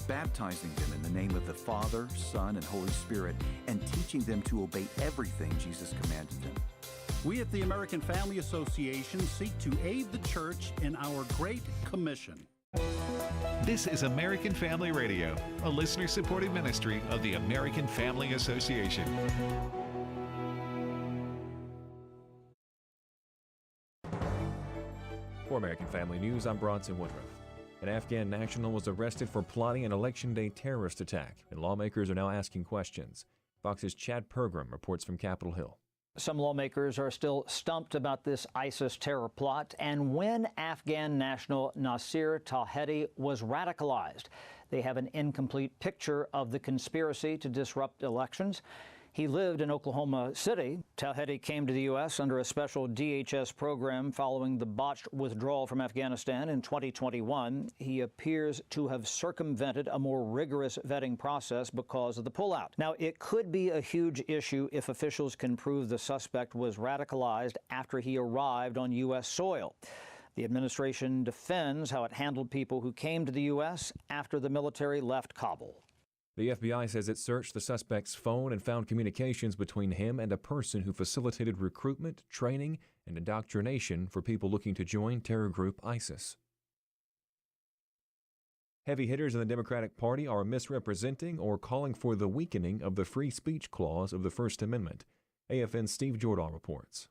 baptizing them in the name of the Father, Son, and Holy Spirit, and teaching them to obey everything Jesus commanded them. We at the American Family Association seek to aid the church in our Great Commission. This is American Family Radio, a listener-supported ministry of the American Family Association. For American Family News, I'm Bronson Woodruff. An Afghan national was arrested for plotting an Election Day terrorist attack, and lawmakers are now asking questions. Fox's Chad Pergram reports from Capitol Hill. Some lawmakers are still stumped about this ISIS terror plot and when Afghan national Nasir Tawhidi was radicalized. They have an incomplete picture of the conspiracy to disrupt elections. He lived in Oklahoma City. Tawhidi came to the U.S. under a special DHS program following the botched withdrawal from Afghanistan in 2021. He appears to have circumvented a more rigorous vetting process because of the pullout. Now, it could be a huge issue if officials can prove the suspect was radicalized after he arrived on U.S. soil. The administration defends how it handled people who came to the U.S. after the military left Kabul. The FBI says it searched the suspect's phone and found communications between him and a person who facilitated recruitment, training, and indoctrination for people looking to join terror group ISIS. Heavy hitters in the Democratic Party are misrepresenting or calling for the weakening of the free speech clause of the First Amendment. AFN's Steve Jordahl reports.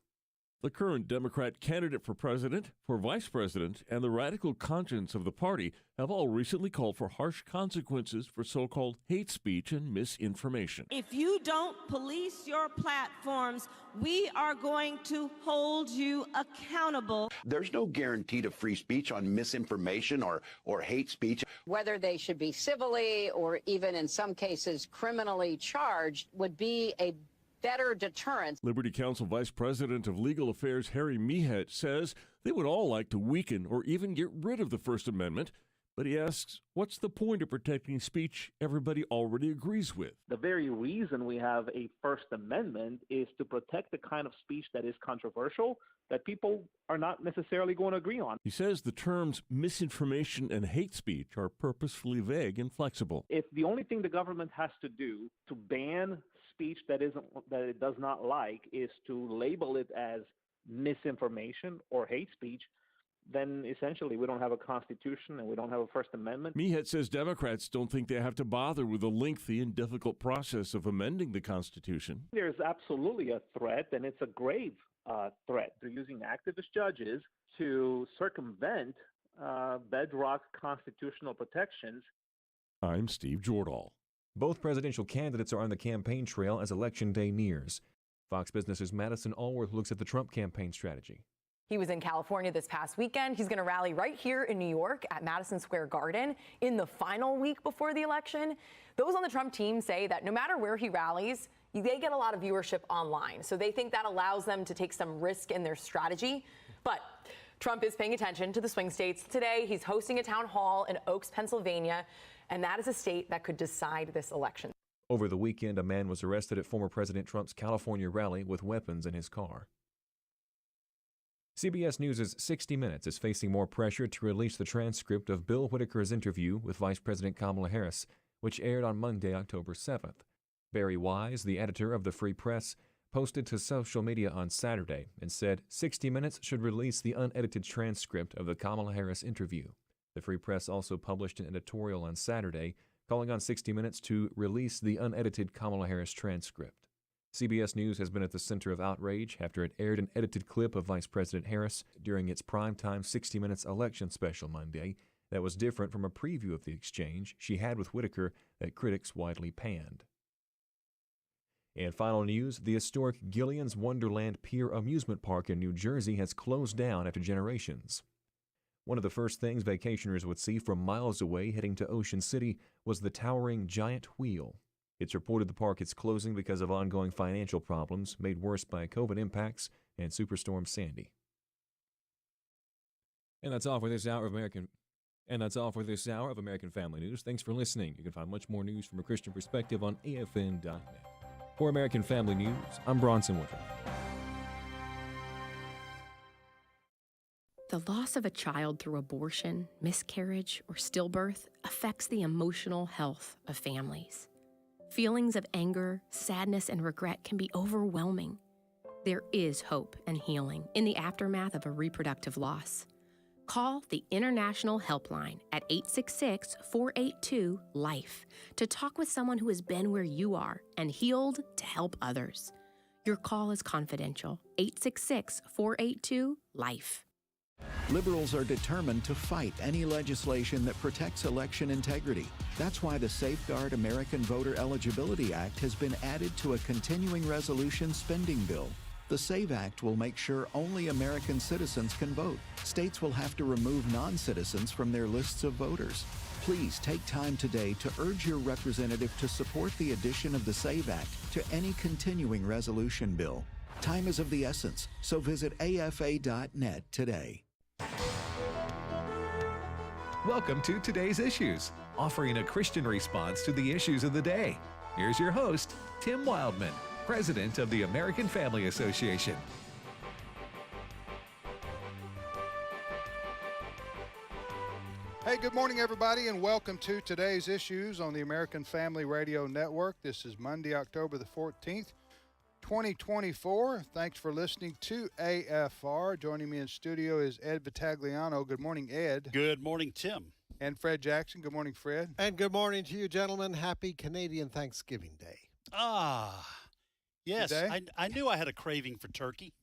The current Democrat candidate for president, for vice president, and the radical conscience of the party have all recently called for harsh consequences for so-called hate speech and misinformation. If you don't police your platforms, we are going to hold you accountable. There's no guarantee to free speech on misinformation or hate speech. Whether they should be civilly or even in some cases criminally charged would be a better deterrent. Liberty Counsel Vice President of Legal Affairs Harry Meehat says they would all like to weaken or even get rid of the First Amendment, but he asks, what's the point of protecting speech everybody already agrees with? The very reason we have a First Amendment is to protect the kind of speech that is controversial, that people are not necessarily going to agree on. He says the terms misinformation and hate speech are purposefully vague and flexible. If the only thing the government has to do to ban speech that it does not like is to label it as misinformation or hate speech, then essentially we don't have a constitution and we don't have a First Amendment. Meehat says Democrats don't think they have to bother with the lengthy and difficult process of amending the Constitution. There's absolutely a threat, and it's a grave threat. They're using activist judges to circumvent bedrock constitutional protections. I'm Steve Jordahl. Both presidential candidates are on the campaign trail as Election Day nears. Fox Business's Madison Allworth looks at the Trump campaign strategy. He was in California this past weekend. He's going to rally right here in New York at Madison Square Garden in the final week before the election. Those on the Trump team say that no matter where he rallies, they get a lot of viewership online. So they think that allows them to take some risk in their strategy. But Trump is paying attention to the swing states. Today, he's hosting a town hall in Oaks, Pennsylvania, and that is a state that could decide this election. Over the weekend, a man was arrested at former President Trump's California rally with weapons in his car. CBS News' 60 Minutes is facing more pressure to release the transcript of Bill Whitaker's interview with Vice President Kamala Harris, which aired on Monday, October 7th. Barry Wise, the editor of the Free Press, posted to social media on Saturday and said 60 Minutes should release the unedited transcript of the Kamala Harris interview. The Free Press also published an editorial on Saturday calling on 60 Minutes to release the unedited Kamala Harris transcript. CBS News has been at the center of outrage after it aired an edited clip of Vice President Harris during its primetime 60 Minutes election special Monday that was different from a preview of the exchange she had with Whitaker that critics widely panned. In final news, the historic Gillian's Wonderland Pier amusement park in New Jersey has closed down after generations. One of the first things vacationers would see from miles away heading to Ocean City was the towering giant wheel. It's reported the park is closing because of ongoing financial problems made worse by COVID impacts and Superstorm Sandy. And that's all for this hour of American Family News. Thanks for listening. You can find much more news from a Christian perspective on AFN.net. For American Family News, I'm Bronson Woodruff. The loss of a child through abortion, miscarriage, or stillbirth affects the emotional health of families. Feelings of anger, sadness, and regret can be overwhelming. There is hope and healing in the aftermath of a reproductive loss. Call the International Helpline at 866-482-LIFE to talk with someone who has been where you are and healed to help others. Your call is confidential. 866-482-LIFE. Liberals are determined to fight any legislation that protects election integrity. That's why the Safeguard American Voter Eligibility Act has been added to a continuing resolution spending bill. The SAVE Act will make sure only American citizens can vote. States will have to remove non-citizens from their lists of voters. Please take time today to urge your representative to support the addition of the SAVE Act to any continuing resolution bill. Time is of the essence, so visit afa.net today. Welcome to Today's Issues, offering a Christian response to the issues of the day. Here's your host, Tim Wildman, President of the American Family Association. Hey, good morning, everybody, and welcome to Today's Issues on the American Family Radio Network. This is Monday, October the 14th, 2024. Thanks for listening to AFR. Joining me in studio is Ed Vitagliano. Good morning, Ed. Good morning, Tim. And Fred Jackson. Good morning, Fred. And good morning to you, gentlemen. Happy Canadian Thanksgiving Day. Yes, I knew I had a craving for turkey.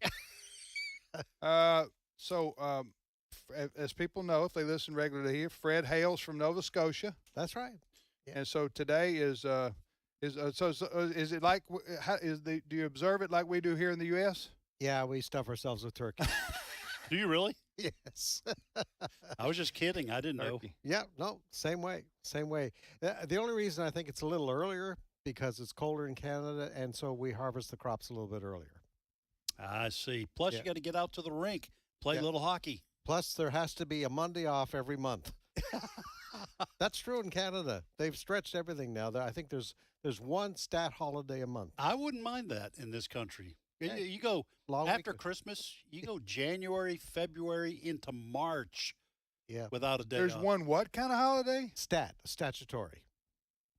As people know, if they listen regularly here, Fred hails from Nova Scotia. That's right. Yeah. And so today is it like do you observe it like we do here in the U.S.? Yeah, we stuff ourselves with turkey. Do you really? Yes. I was just kidding. I didn't know. Yeah, no, same way. The only reason I think it's a little earlier because it's colder in Canada, and so we harvest the crops a little bit earlier. I see. Plus, you got to get out to the rink, play a little hockey. Plus, there has to be a Monday off every month. That's true in Canada. They've stretched everything now. I think there's one stat holiday a month. I wouldn't mind that in this country. You go after Christmas, you go January, February into March without a day There's off. one what kind of holiday? Statutory.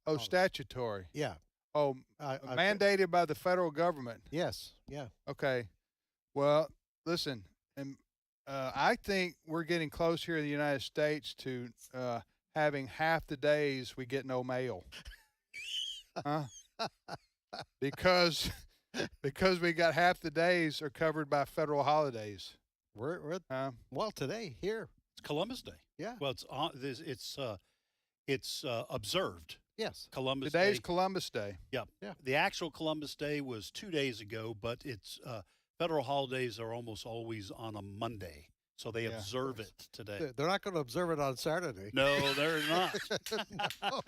Oh, statutory. Yeah. Oh, mandated by the federal government. Yes. Yeah. Okay. Well, listen, and I think we're getting close here in the United States to having half the days we get no mail. Because we got half the days are covered by federal holidays. We're today here. It's Columbus Day. Yeah. Well, it's observed. Yes. Columbus Today's Day. Columbus Day. Yep. Yeah. The actual Columbus Day was 2 days ago, but it's federal holidays are almost always on a Monday. So they observe it today. They're not going to observe it on Saturday. No, they're not. No.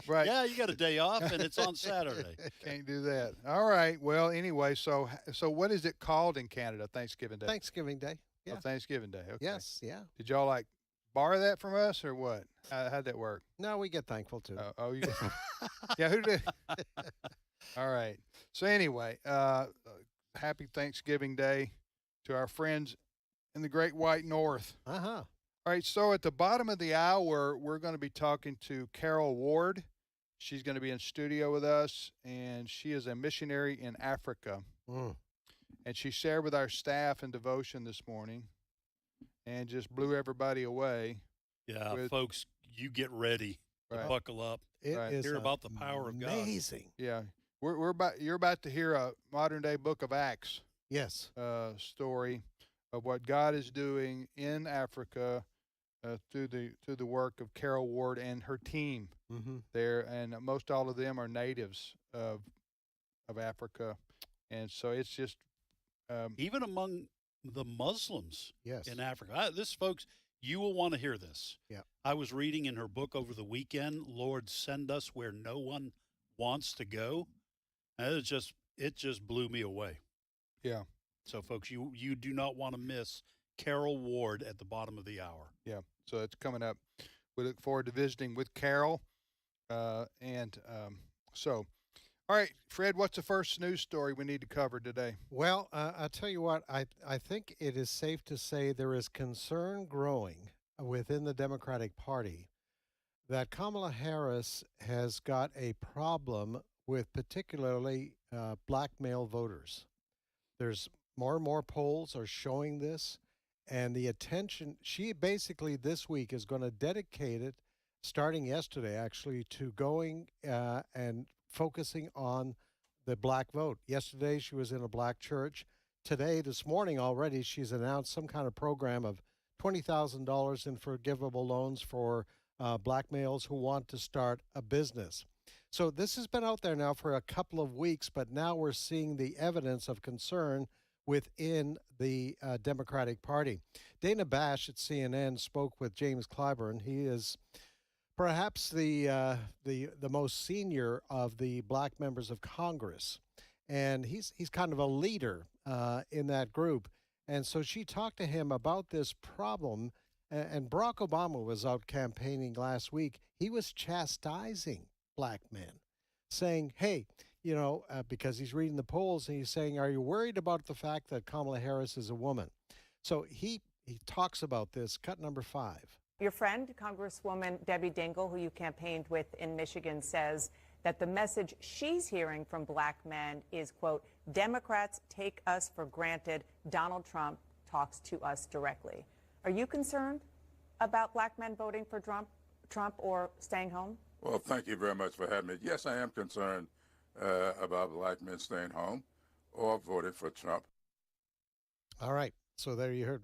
Right. Yeah, you got a day off, and it's on Saturday. Can't do that. All right. Well, anyway, so what is it called in Canada? Thanksgiving Day. Thanksgiving Day. Yeah. Oh, Thanksgiving Day. Okay. Yes. Yeah. Did y'all borrow that from us or what? How'd that work? No, we get thankful too. You. Yeah. Who did? All right. So anyway, happy Thanksgiving Day to our friends in the Great White North. Uh-huh. All right, so at the bottom of the hour, we're going to be talking to Carol Ward. She's going to be in studio with us, and she is a missionary in Africa. Mm. And she shared with our staff in devotion this morning and just blew everybody away. Yeah, folks, you get ready to buckle up. Hear about the power of God. Amazing. Yeah. You're about to hear a modern-day book of Acts. Yes. Story of what God is doing in Africa through the work of Carol Ward and her team there, and most all of them are natives of Africa, and so it's just even among the Muslims yes. in Africa. Folks, you will want to hear this. Yeah, I was reading in her book over the weekend, "Lord, Send Us Where No One Wants to Go," and it just blew me away. Yeah. So, folks, you do not want to miss Carol Ward at the bottom of the hour. Yeah, so it's coming up. We look forward to visiting with Carol. So All right, Fred, what's the first news story we need to cover today? Well, I'll tell you what, I think it is safe to say there is concern growing within the Democratic Party that Kamala Harris has got a problem with particularly black male voters. There's more and more polls are showing this, and the attention she basically this week is going to dedicate it, starting yesterday actually, to going and focusing on the black vote. Yesterday she was in a black church. Today, this morning already, she's announced some kind of program of $20,000 in forgivable loans for black males who want to start a business. So this has been out there now for a couple of weeks, but now we're seeing the evidence of concern within the Democratic Party. Dana Bash at CNN spoke with James Clyburn. He is perhaps the most senior of the black members of Congress, and he's kind of a leader in that group. And so she talked to him about this problem. And Barack Obama was out campaigning last week. He was chastising black men, saying, hey, because he's reading the polls, and he's saying, are you worried about the fact that Kamala Harris is a woman? So he talks about this. Cut number 5. Your friend, Congresswoman Debbie Dingell, who you campaigned with in Michigan, says that the message she's hearing from black men is, quote, Democrats take us for granted. Donald Trump talks to us directly. Are you concerned about black men voting for Trump or staying home? Well, thank you very much for having me. Yes, I am concerned about black men staying home or voting for Trump. All right. So there you heard.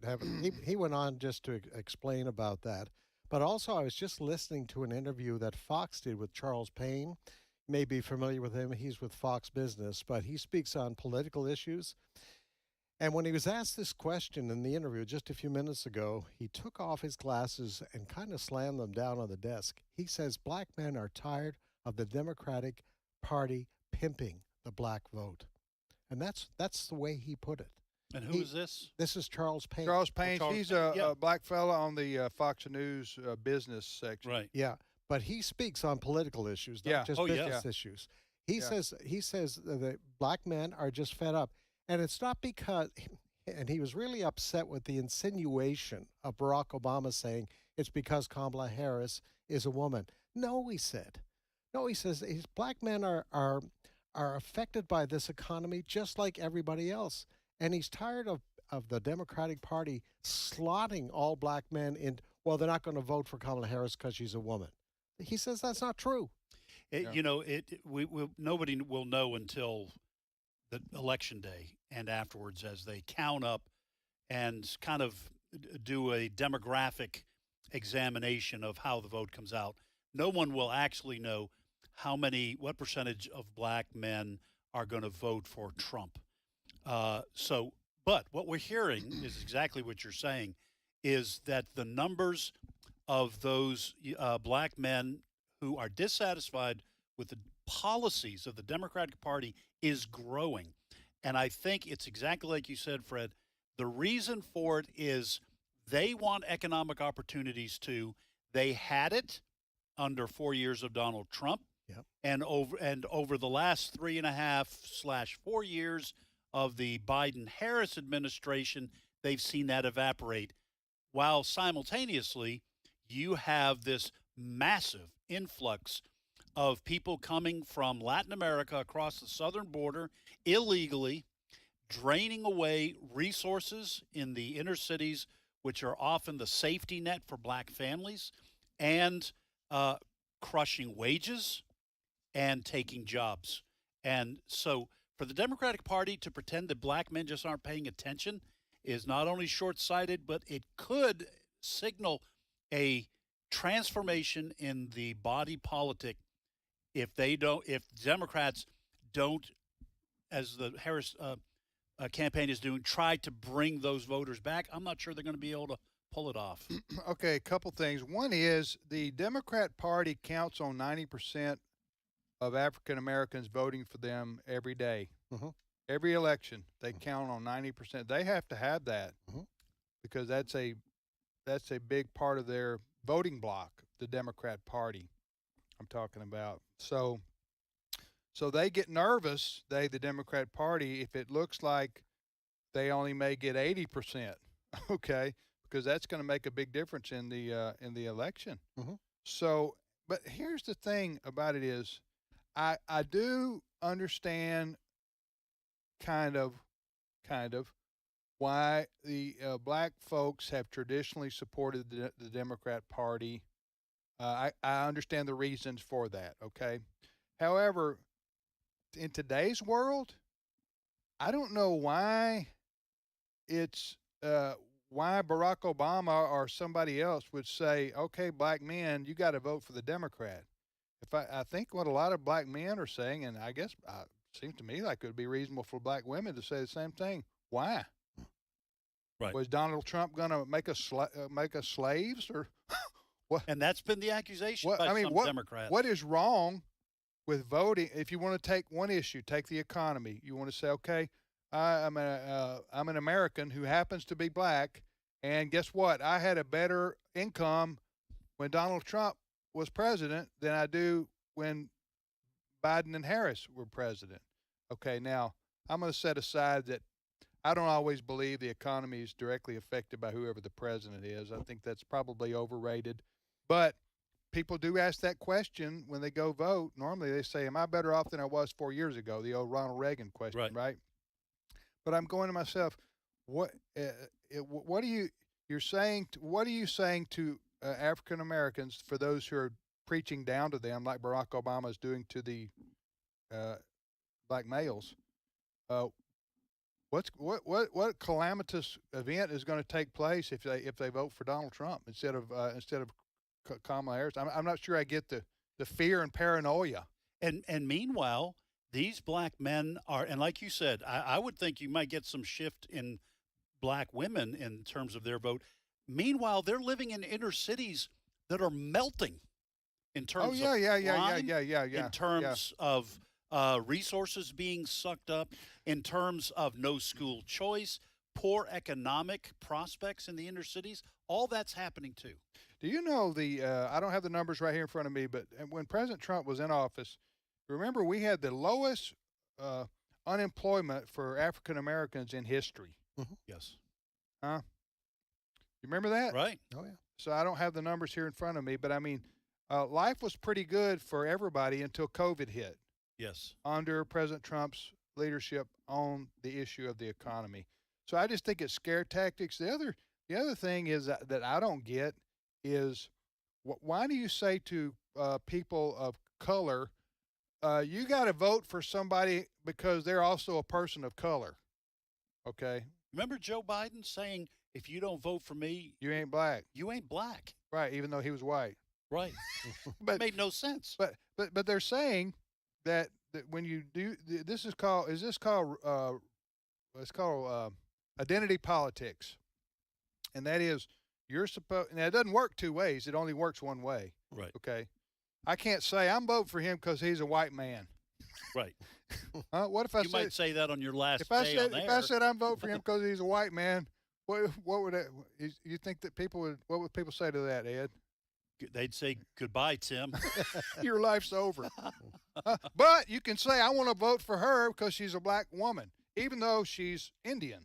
He went on just to explain about that. But also, I was just listening to an interview that Fox did with Charles Payne. You may be familiar with him. He's with Fox Business, but he speaks on political issues. And when he was asked this question in the interview just a few minutes ago, he took off his glasses and kind of slammed them down on the desk. He says black men are tired of the Democratic Party pimping the black vote. And that's the way he put it. And who is this? This is Charles Payne. Charles Payne. He's a black fella on the Fox News business section. Right. Yeah, but he speaks on political issues, not just business issues. He says that black men are just fed up. And it's not because, and he was really upset with the insinuation of Barack Obama saying it's because Kamala Harris is a woman. No, he said. No, he says black men are affected by this economy just like everybody else. And he's tired of the Democratic Party slotting all black men in, well, they're not going to vote for Kamala Harris because she's a woman. He says that's not true. Nobody will know until the election day and afterwards, as they count up and kind of do a demographic examination of how the vote comes out. No one will actually know what percentage of black men are going to vote for Trump. But what we're hearing is exactly what you're saying, is that the numbers of those black men who are dissatisfied with the policies of the Democratic Party is growing. And I think it's exactly like you said, Fred. The reason for it is they want economic opportunities too. They had it under 4 years of Donald Trump. Yep. And over the last 3.5/4 years of the Biden-Harris administration, they've seen that evaporate. While simultaneously, you have this massive influx of people coming from Latin America across the southern border illegally, draining away resources in the inner cities, which are often the safety net for black families, and crushing wages and taking jobs. And so for the Democratic Party to pretend that black men just aren't paying attention is not only short-sighted, but it could signal a transformation in the body politic if Democrats don't, as the Harris campaign is doing, try to bring those voters back. I'm not sure they're going to be able to pull it off. Okay, a couple things. One is the Democrat Party counts on 90% of African Americans voting for them every day. Mm-hmm. Every election, they count on 90%. They have to have that because that's a big part of their voting bloc, the Democrat Party I'm talking about. So So they get nervous, the Democrat Party, if it looks like they only may get 80%, okay, because that's going to make a big difference in the election. So, but here's the thing about it is, I do understand kind of why the black folks have traditionally supported the Democrat Party. I understand the reasons for that, okay? However, in today's world, I don't know why it's why Barack Obama or somebody else would say, okay, black men, you got to vote for the Democrat. If I think what a lot of black men are saying, and I guess it seems to me like it would be reasonable for black women to say the same thing. Why? Right. Was Donald Trump going to make us slaves or what? And that's been the accusation by some Democrats. What is wrong with voting? If you want to take one issue, take the economy. You want to say, okay, I'm an American who happens to be black, and guess what? I had a better income when Donald Trump was president than I do when Biden and Harris were president. Okay, now I'm going to set aside that I don't always believe the economy is directly affected by whoever the president is. I think that's probably overrated. But people do ask that question when they go vote. Normally they say, am I better off than I was 4 years ago? The old Ronald Reagan question, right? But I'm going to myself, what are you're saying to African Americans, for those who are preaching down to them like Barack Obama is doing to the black males? What calamitous event is going to take place if they vote for Donald Trump instead of Kamala Harris? I'm not sure I get the fear and paranoia. And meanwhile, these black men are, and like you said, I would think you might get some shift in black women in terms of their vote. Meanwhile, they're living in inner cities that are melting in terms of crime, in terms of resources being sucked up, in terms of no school choice, poor economic prospects in the inner cities. All that's happening too. Do you know I don't have the numbers right here in front of me, but when President Trump was in office, remember we had the lowest unemployment for African Americans in history. Yes. Huh? You remember that? Right. Oh, yeah. So I don't have the numbers here in front of me, but I mean, life was pretty good for everybody until COVID hit. Yes. Under President Trump's leadership on the issue of the economy. So I just think it's scare tactics. The other thing is that I don't get is why do you say to people of color, you got to vote for somebody because they're also a person of color? Okay. Remember Joe Biden saying, if you don't vote for me, you ain't black. You ain't black. Right, even though he was white. Right. But it made no sense. But they're saying that when you do it's called identity politics. And that is you're supposed, and it doesn't work two ways. It only works one way. Right. Okay. I can't say I'm voting for him because he's a white man. Right. What if I might say that on your last day on air. If I said I'm voting for him because he's a white man, what would that? You think that what would people say to that, Ed? They'd say goodbye, Tim. Your life's over. But you can say I want to vote for her because she's a black woman, even though she's Indian.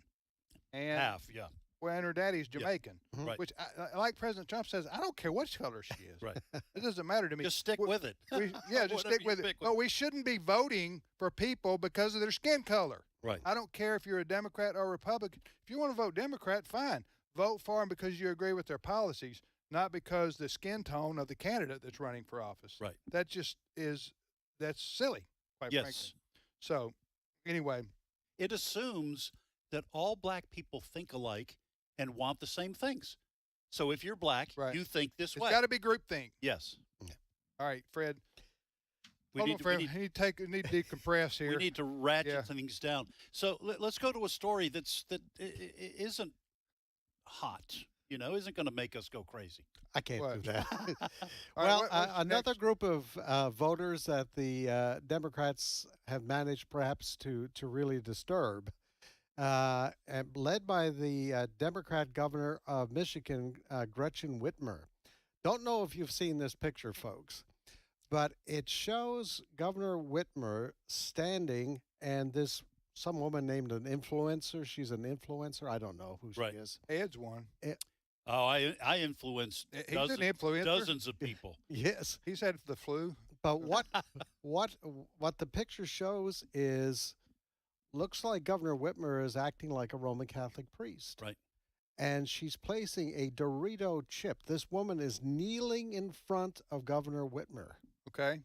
And half, yeah. Well, and her daddy's Jamaican, right. Which, like President Trump says, I don't care what color she is. Right. It doesn't matter to me. Just stick with it. Just stick with it. But we shouldn't be voting for people because of their skin color. Right. I don't care if you're a Democrat or Republican. If you want to vote Democrat, fine. Vote for them because you agree with their policies, not because the skin tone of the candidate that's running for office. Right. That just that's silly, quite frankly. So, anyway. It assumes that all black people think alike and want the same things. So if you're black, you think this way. It's got to be groupthink. Yes. All right, Fred. We need to decompress here. We need to ratchet things down. So let's go to a story that isn't hot. Isn't going to make us go crazy. I can't do that. Well, another group of voters that the Democrats have managed perhaps to really disturb, and led by the Democrat governor of Michigan, Gretchen Whitmer. Don't know if you've seen this picture, folks, but it shows Governor Whitmer standing and some woman named an influencer. She's an influencer. I don't know who she is. Ed's one. I influenced dozens of people. Yes. He's had the flu. But what the picture shows looks like Governor Whitmer is acting like a Roman Catholic priest. Right. And she's placing a Dorito chip. This woman is kneeling in front of Governor Whitmer. Okay.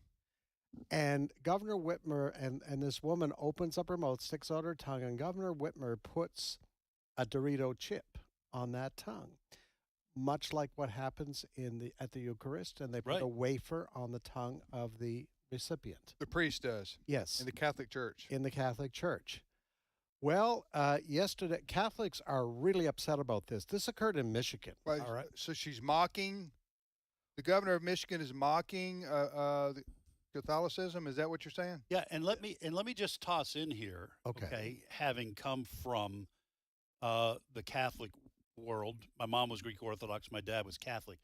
And Governor Whitmer and this woman opens up her mouth, sticks out her tongue, and Governor Whitmer puts a Dorito chip on that tongue, much like what happens at the Eucharist, and they put a wafer on the tongue of the recipient. The priest does. Yes. In the Catholic Church. In the Catholic Church. Well, yesterday, Catholics are really upset about this. This occurred in Michigan. Right. All right. So she's mocking, the governor of Michigan is mocking the Catholicism. Is that what you're saying? Yeah, and let me just toss in here, okay having come from the Catholic world. My mom was Greek Orthodox, my dad was Catholic.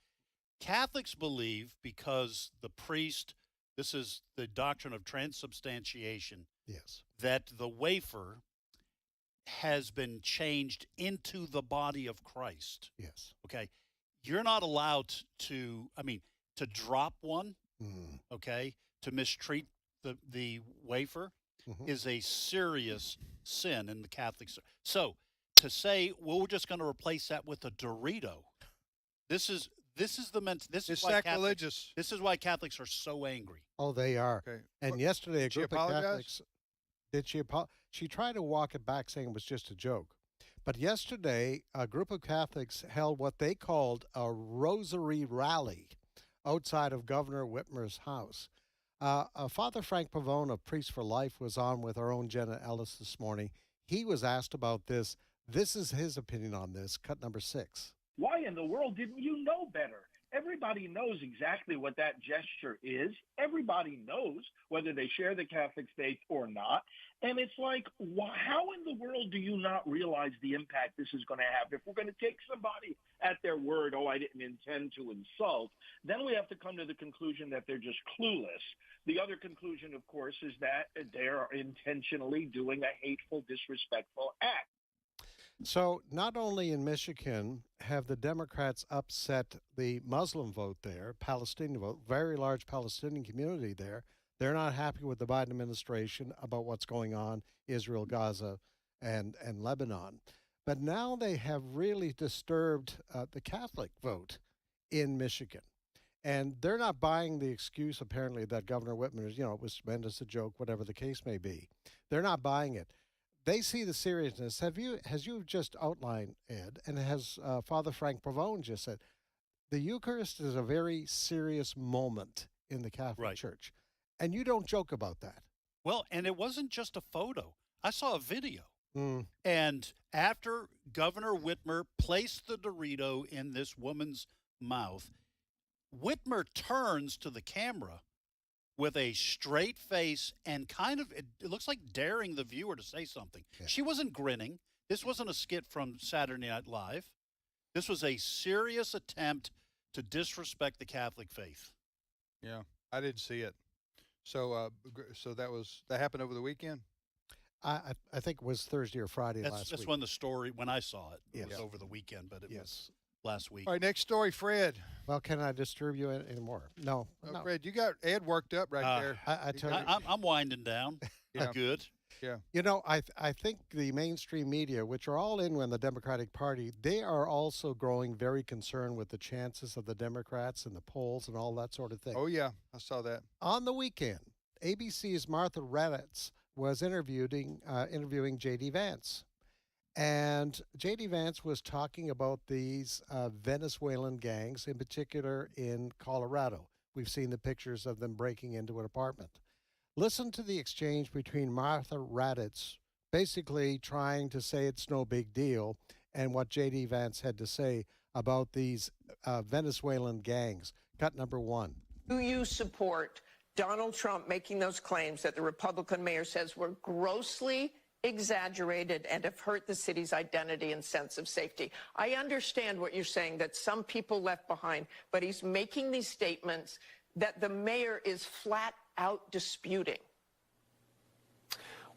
Catholics believe, because the priest, this is the doctrine of transubstantiation, yes, that the wafer has been changed into the body of Christ. Yes. Okay. You're not allowed to drop one, okay, to mistreat the wafer is a serious sin in the Catholic. So to say, well, we're just going to replace that with a Dorito, this is sacrilegious. This is why Catholics are so angry. Oh, they are. Okay. And yesterday, a group of apologize? Catholics. Did she apologize? She tried to walk it back, saying it was just a joke. But yesterday, a group of Catholics held what they called a rosary rally outside of Governor Whitmer's house. Father Frank Pavone of Priests for Life was on with our own Jenna Ellis this morning. He was asked about this. This is his opinion on this, cut number 6. Why in the world didn't you know better? Everybody knows exactly what that gesture is. Everybody knows whether they share the Catholic faith or not. And it's like, how in the world do you not realize the impact this is going to have? If we're going to take somebody at their word, I didn't intend to insult, then we have to come to the conclusion that they're just clueless. The other conclusion, of course, is that they're intentionally doing a hateful, disrespectful act. So not only in Michigan have the Democrats upset the Muslim vote there, Palestinian vote, very large Palestinian community there. They're not happy with the Biden administration about what's going on, Israel, Gaza, and Lebanon. But now they have really disturbed the Catholic vote in Michigan. And they're not buying the excuse, apparently, that Governor Whitmer, it was meant as a joke, whatever the case may be. They're not buying it. They see the seriousness. As you've just outlined, Ed, and has Father Frank Pavone just said, the Eucharist is a very serious moment in the Catholic Church. And you don't joke about that. Well, and it wasn't just a photo. I saw a video. And after Governor Whitmer placed the Dorito in this woman's mouth, Whitmer turns to the camera with a straight face and kind of, it looks like daring the viewer to say something. Yeah. She wasn't grinning. This wasn't a skit from Saturday Night Live. This was a serious attempt to disrespect the Catholic faith. Yeah, I didn't see it. So that happened over the weekend? I think it was Thursday or Friday last week. That's when the story, when I saw it, it was over the weekend, but it was last week. All right, next story, Fred. Well, can I disturb you anymore? No. Fred, you got Ed worked up right there. I tell you. I'm winding down. Good. Yeah. I think the mainstream media, which are all in when the Democratic Party, they are also growing very concerned with the chances of the Democrats and the polls and all that sort of thing. Oh, yeah. I saw that. On the weekend, ABC's Martha Raddatz was interviewing J.D. Vance. And J.D. Vance was talking about these Venezuelan gangs, in particular in Colorado. We've seen the pictures of them breaking into an apartment. Listen to the exchange between Martha Raddatz, basically trying to say it's no big deal, and what J.D. Vance had to say about these Venezuelan gangs. Cut number 1. Do you support Donald Trump making those claims that the Republican mayor says were grossly exaggerated and have hurt the city's identity and sense of safety? I understand what you're saying, that some people left behind, but he's making these statements that the mayor is flat out disputing?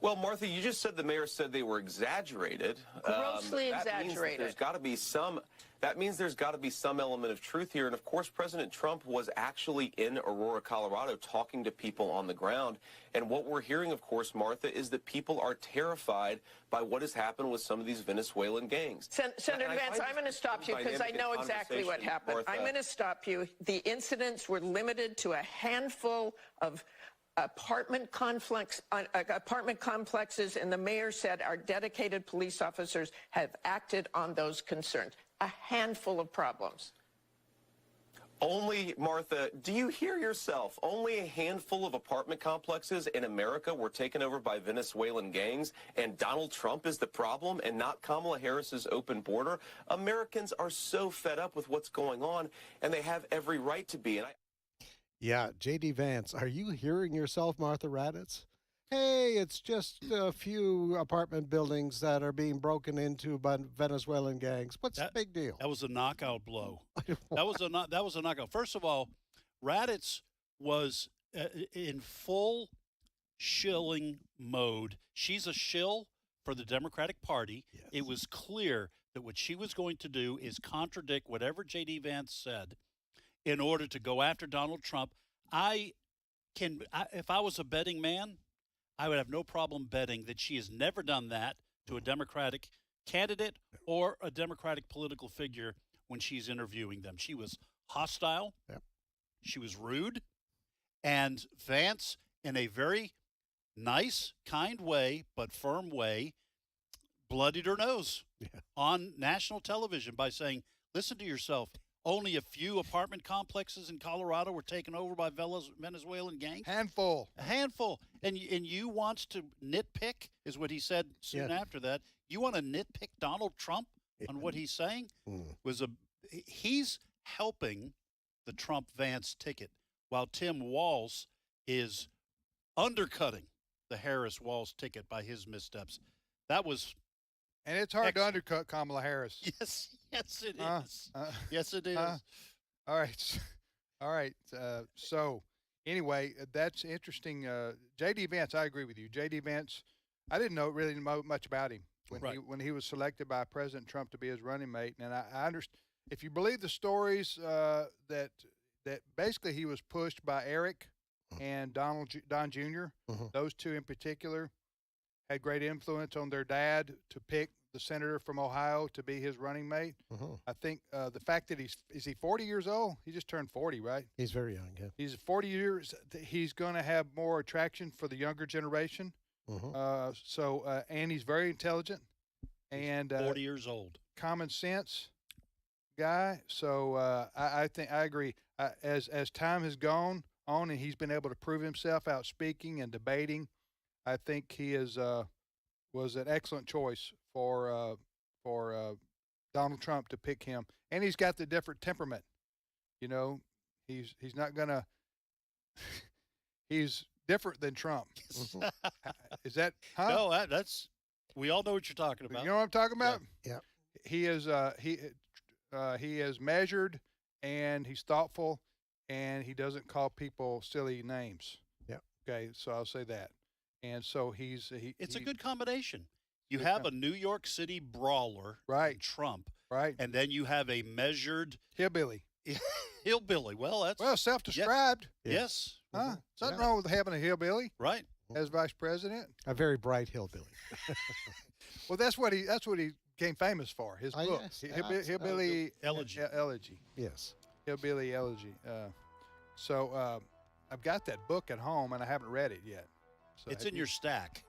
Well, Martha, you just said the mayor said they were exaggerated. Grossly exaggerated. That means there's got to be some element of truth here. And of course, President Trump was actually in Aurora, Colorado, talking to people on the ground. And what we're hearing, of course, Martha, is that people are terrified by what has happened with some of these Venezuelan gangs. Senator Vance, I'm going to conflict you because I know exactly what happened. Martha. I'm going to stop you. The incidents were limited to a handful of apartment complexes, and the mayor said our dedicated police officers have acted on those concerns. A handful of problems. Only, Martha, do you hear yourself? Only a handful of apartment complexes in America were taken over by Venezuelan gangs, and Donald Trump is the problem and not Kamala Harris's open border? Americans are so fed up with what's going on, and they have every right to be. Yeah, J.D. Vance, are you hearing yourself, Martha Raddatz? Hey, it's just a few apartment buildings that are being broken into by Venezuelan gangs. What's the big deal? That was a knockout blow. that was a knockout. First of all, Raddatz was in full shilling mode. She's a shill for the Democratic Party. Yes. It was clear that what she was going to do is contradict whatever J.D. Vance said in order to go after Donald Trump. If I was a betting man, I would have no problem betting that she has never done that to a Democratic candidate or a Democratic political figure when she's interviewing them. She was hostile. Yep. She was rude. And Vance, in a very nice, kind way, but firm way, bloodied her nose on national television by saying, listen to yourself. Only a few apartment complexes in Colorado were taken over by Venezuelan gangs. A handful. And you want to nitpick, is what he said soon after that. You want to nitpick Donald Trump on what he's saying? He's helping the Trump-Vance ticket, while Tim Walz is undercutting the Harris-Walz ticket by his missteps. That was... And it's hard to undercut Kamala Harris. Yes, it is. Yes, it is. All right. So, anyway, that's interesting. J.D. Vance, I agree with you. J.D. Vance, I didn't really know much about him when he was selected by President Trump to be his running mate. And I understand, if you believe the stories, that basically he was pushed by Eric and Don Jr., those two in particular, had great influence on their dad to pick the senator from Ohio to be his running mate. I think the fact that is he 40 years old? He just turned 40, right? He's very young, yeah. He's 40 years. He's going to have more attraction for the younger generation. And he's very intelligent. And 40 years old. Common sense guy. So I think I agree. As time has gone on and he's been able to prove himself out speaking and debating, I think he was an excellent choice for Donald Trump to pick him, and he's got the different temperament. You know, he's not gonna. He's different than Trump. Is that? Huh? No, that's. We all know what you're talking about. You know what I'm talking about? Yeah. He is. He is measured, and he's thoughtful, and he doesn't call people silly names. Yeah. Okay, so I'll say that. And so it's a good combination. You have a New York City brawler, right? Trump, right? And then you have a measured hillbilly. Hillbilly. Well, self-described. Yeah. Yes. Huh? Something wrong with having a hillbilly, right? As vice president. A very bright hillbilly. Well, that's what he became famous for. His book, yes. Hillbilly Elegy. Yes. Hillbilly Elegy. So I've got that book at home, and I haven't read it yet. So it's in your stack.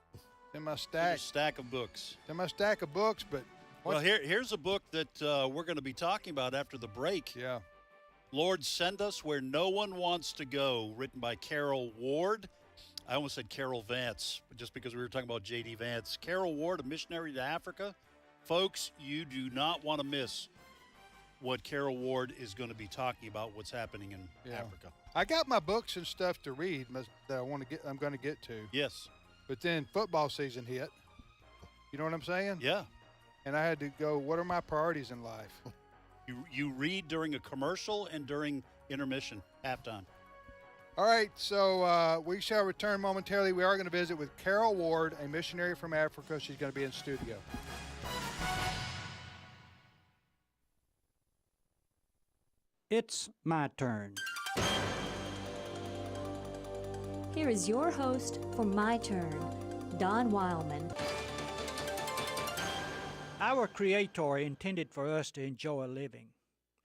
In my stack. Your stack of books. In my stack of books, but... Well, here's a book that we're going to be talking about after the break. Yeah. Lord, Send Us Where No One Wants to Go, written by Carol Ward. I almost said Carol Vance, just because we were talking about J.D. Vance. Carol Ward, A Missionary to Africa. Folks, you do not want to miss what Carol Ward is going to be talking about, what's happening in Africa. I got my books and stuff to read that I'm going to get to. Yes. But then football season hit. You know what I'm saying? Yeah. And I had to go, what are my priorities in life? You read during a commercial and during intermission, halftime. All right, so we shall return momentarily. We are going to visit with Carol Ward, a missionary from Africa. She's going to be in studio. It's my turn. Here is your host for My Turn, Don Wildman. Our Creator intended for us to enjoy living.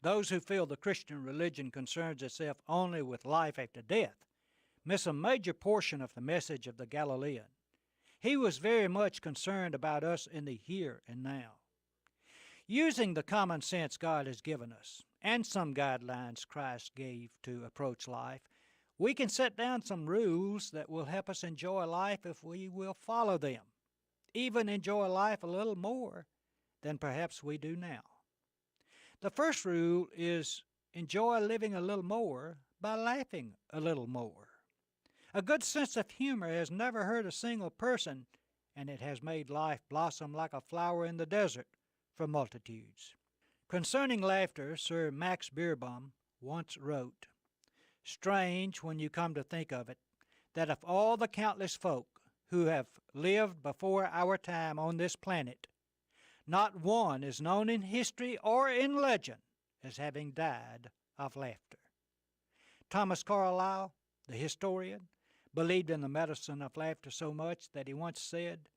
Those who feel the Christian religion concerns itself only with life after death miss a major portion of the message of the Galilean. He was very much concerned about us in the here and now. Using the common sense God has given us, and some guidelines Christ gave to approach life, we can set down some rules that will help us enjoy life if we will follow them, even enjoy life a little more than perhaps we do now. The first rule is enjoy living a little more by laughing a little more. A good sense of humor has never hurt a single person, and it has made life blossom like a flower in the desert for multitudes. Concerning laughter, Sir Max Beerbohm once wrote, "Strange, when you come to think of it, that of all the countless folk who have lived before our time on this planet, not one is known in history or in legend as having died of laughter." Thomas Carlyle, the historian, believed in the medicine of laughter so much that he once said,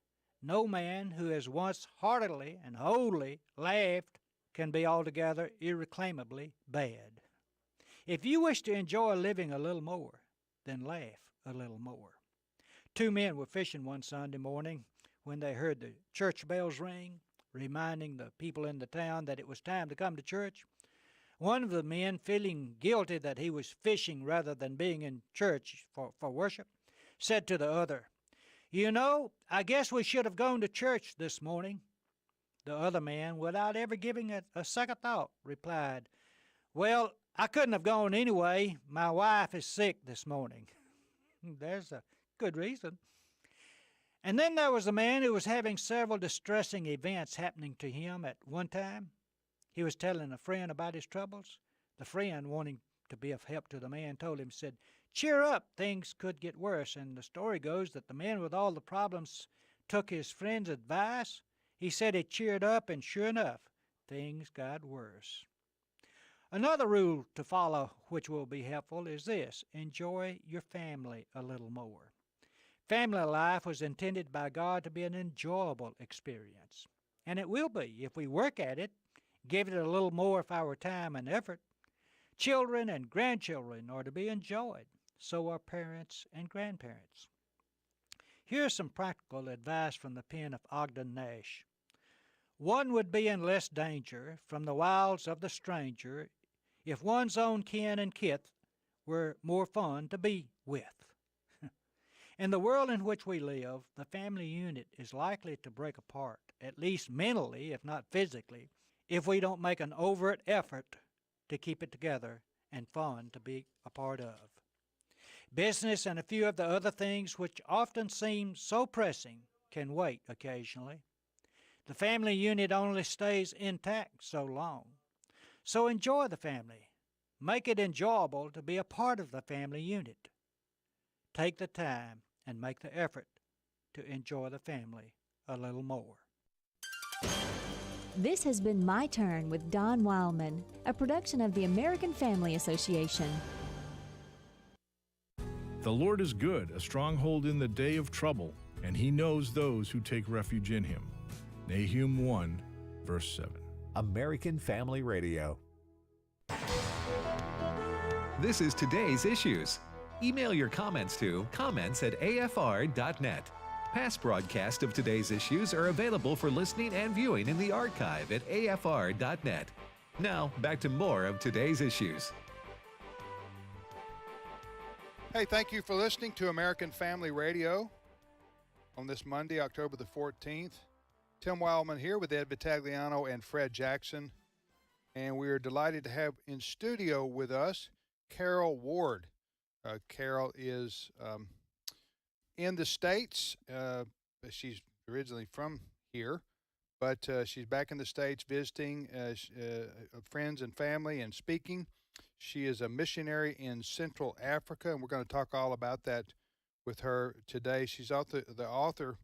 "No man who has once heartily and wholly laughed can be altogether irreclaimably bad." If you wish to enjoy living a little more, then laugh a little more. Two men were fishing one Sunday morning when they heard the church bells ring, reminding the people in the town that it was time to come to church. One of the men, feeling guilty that he was fishing rather than being in church for worship, said to the other, "You know, I guess we should have gone to church this morning." The other man, without ever giving it a second thought, replied, "Well, I couldn't have gone anyway. My wife is sick this morning." There's a good reason. And then there was a man who was having several distressing events happening to him at one time. He was telling a friend about his troubles. The friend, wanting to be of help to the man, told him, said, "Cheer up, things could get worse." And the story goes that the man with all the problems took his friend's advice. He said he cheered up, and sure enough, things got worse. Another rule to follow which will be helpful is this: enjoy your family a little more. Family life was intended by God to be an enjoyable experience, and it will be if we work at it, give it a little more of our time and effort. Children and grandchildren are to be enjoyed, so are parents and grandparents. Here's some practical advice from the pen of Ogden Nash. One would be in less danger from the wiles of the stranger if one's own kin and kith were more fun to be with. In the world in which we live, the family unit is likely to break apart, at least mentally, if not physically, if we don't make an overt effort to keep it together and fun to be a part of. Business and a few of the other things which often seem so pressing can wait occasionally. The family unit only stays intact so long. So enjoy the family. Make it enjoyable to be a part of the family unit. Take the time and make the effort to enjoy the family a little more. This has been My Turn with Don Wildman, a production of the American Family Association. The Lord is good, a stronghold in the day of trouble, and he knows those who take refuge in him. Nahum 1, verse 7. American Family Radio. This is today's issues. Email your comments to comments@afr.net. Past broadcasts of today's issues are available for listening and viewing in the archive at afr.net. Now, back to more of today's issues. Hey, thank you for listening to American Family Radio on this Monday, October the 14th. Tim Wildman here with Ed Battagliano and Fred Jackson. And we are delighted to have in studio with us Carol Ward. Carol is in the States. She's originally from here, but she's back in the States visiting friends and family and speaking. She is a missionary in Central Africa, and we're going to talk all about that with her today. She's the author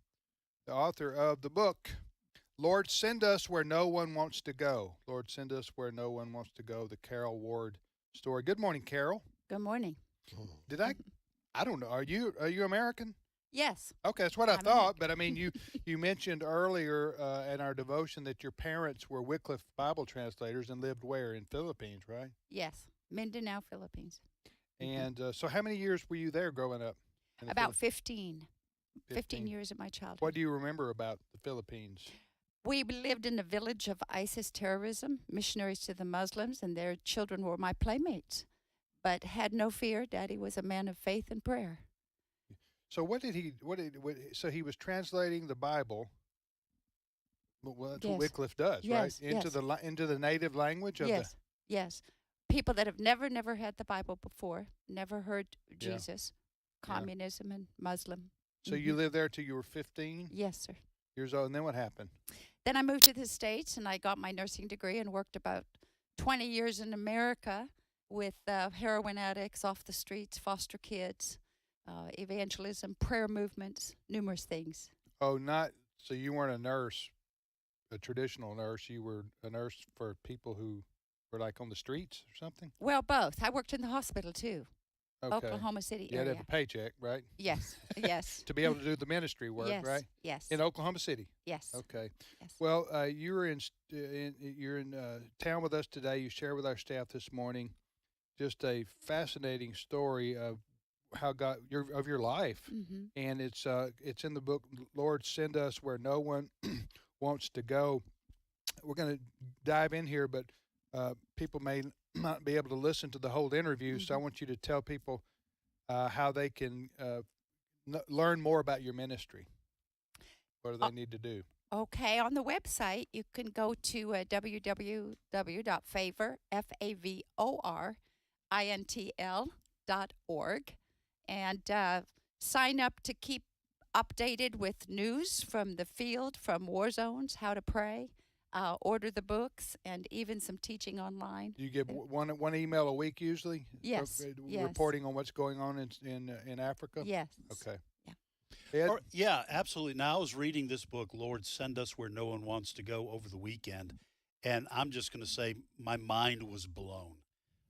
of the book, Lord, Send Us Where No One Wants to Go. Lord, Send Us Where No One Wants to Go, the Carol Ward story. Good morning, Carol. Good morning. Did I don't know, are you American? Yes. Okay, that's what I thought, but I mean, you mentioned earlier in our devotion that your parents were Wycliffe Bible translators and lived where? In Philippines, right? Yes, Mindanao, Philippines. And so how many years were you there growing up? About 15 years of my childhood. What do you remember about the Philippines? We lived in the village of ISIS terrorism, missionaries to the Muslims, and their children were my playmates. But had no fear. Daddy was a man of faith and prayer. So so he was translating the Bible. Well, that's what Wycliffe does, right? Into the native language of Yes. People that have never had the Bible before, never heard Jesus, communism and Muslim. So you lived there till you were 15? Yes, sir. Years old, and then what happened? Then I moved to the States, and I got my nursing degree and worked about 20 years in America with heroin addicts off the streets, foster kids, evangelism, prayer movements, numerous things. Oh, so you weren't a nurse, a traditional nurse. You were a nurse for people who were like on the streets or something? Well, both. I worked in the hospital too. Okay. Oklahoma City You area. had to have a paycheck, right? Yes, yes. To be able to do the ministry work, right? Yes. In Oklahoma City. Yes. Okay. Yes. Well, you're in town with us today. You share with our staff this morning just a fascinating story of how God of your life, and it's in the book. Lord, Send Us Where No One Wants to Go. We're going to dive in here, but people may not be able to listen to the whole interview, so I want you to tell people how they can learn more about your ministry. What do they need to do? Okay, on the website, you can go to www.favorintl.org and sign up to keep updated with news from the field, from war zones, how to pray. Order the books and even some teaching online. Do you get one email a week usually? Yes. Reporting on what's going on in Africa? Yes. Okay. Yeah, absolutely. Now, I was reading this book, Lord, Send Us Where No One Wants to Go, over the weekend, and I'm just going to say my mind was blown,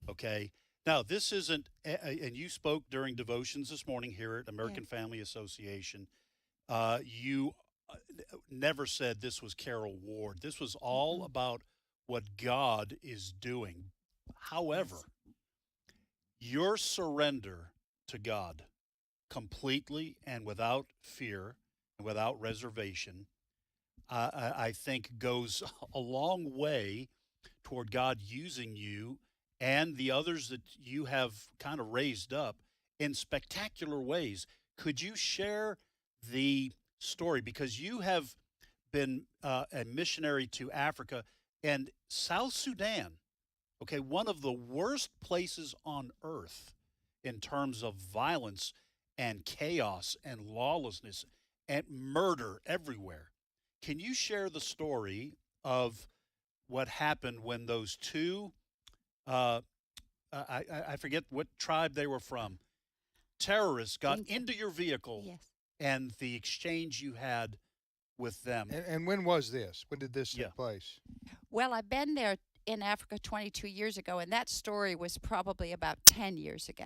okay? Now, this isn't, and you spoke during devotions this morning here at American Family Association. You never said this was Carol Ward. This was all about what God is doing. However, your surrender to God completely and without fear and without reservation, I think goes a long way toward God using you and the others that you have kind of raised up in spectacular ways. Could you share the story? Because you have been a missionary to Africa and South Sudan, okay, one of the worst places on earth in terms of violence and chaos and lawlessness and murder everywhere. Can you share the story of what happened when those two, I forget what tribe they were from, terrorists got into your vehicle and the exchange you had with them? And when was this? When did this take place? Well, I've been there in Africa 22 years ago, and that story was probably about 10 years ago.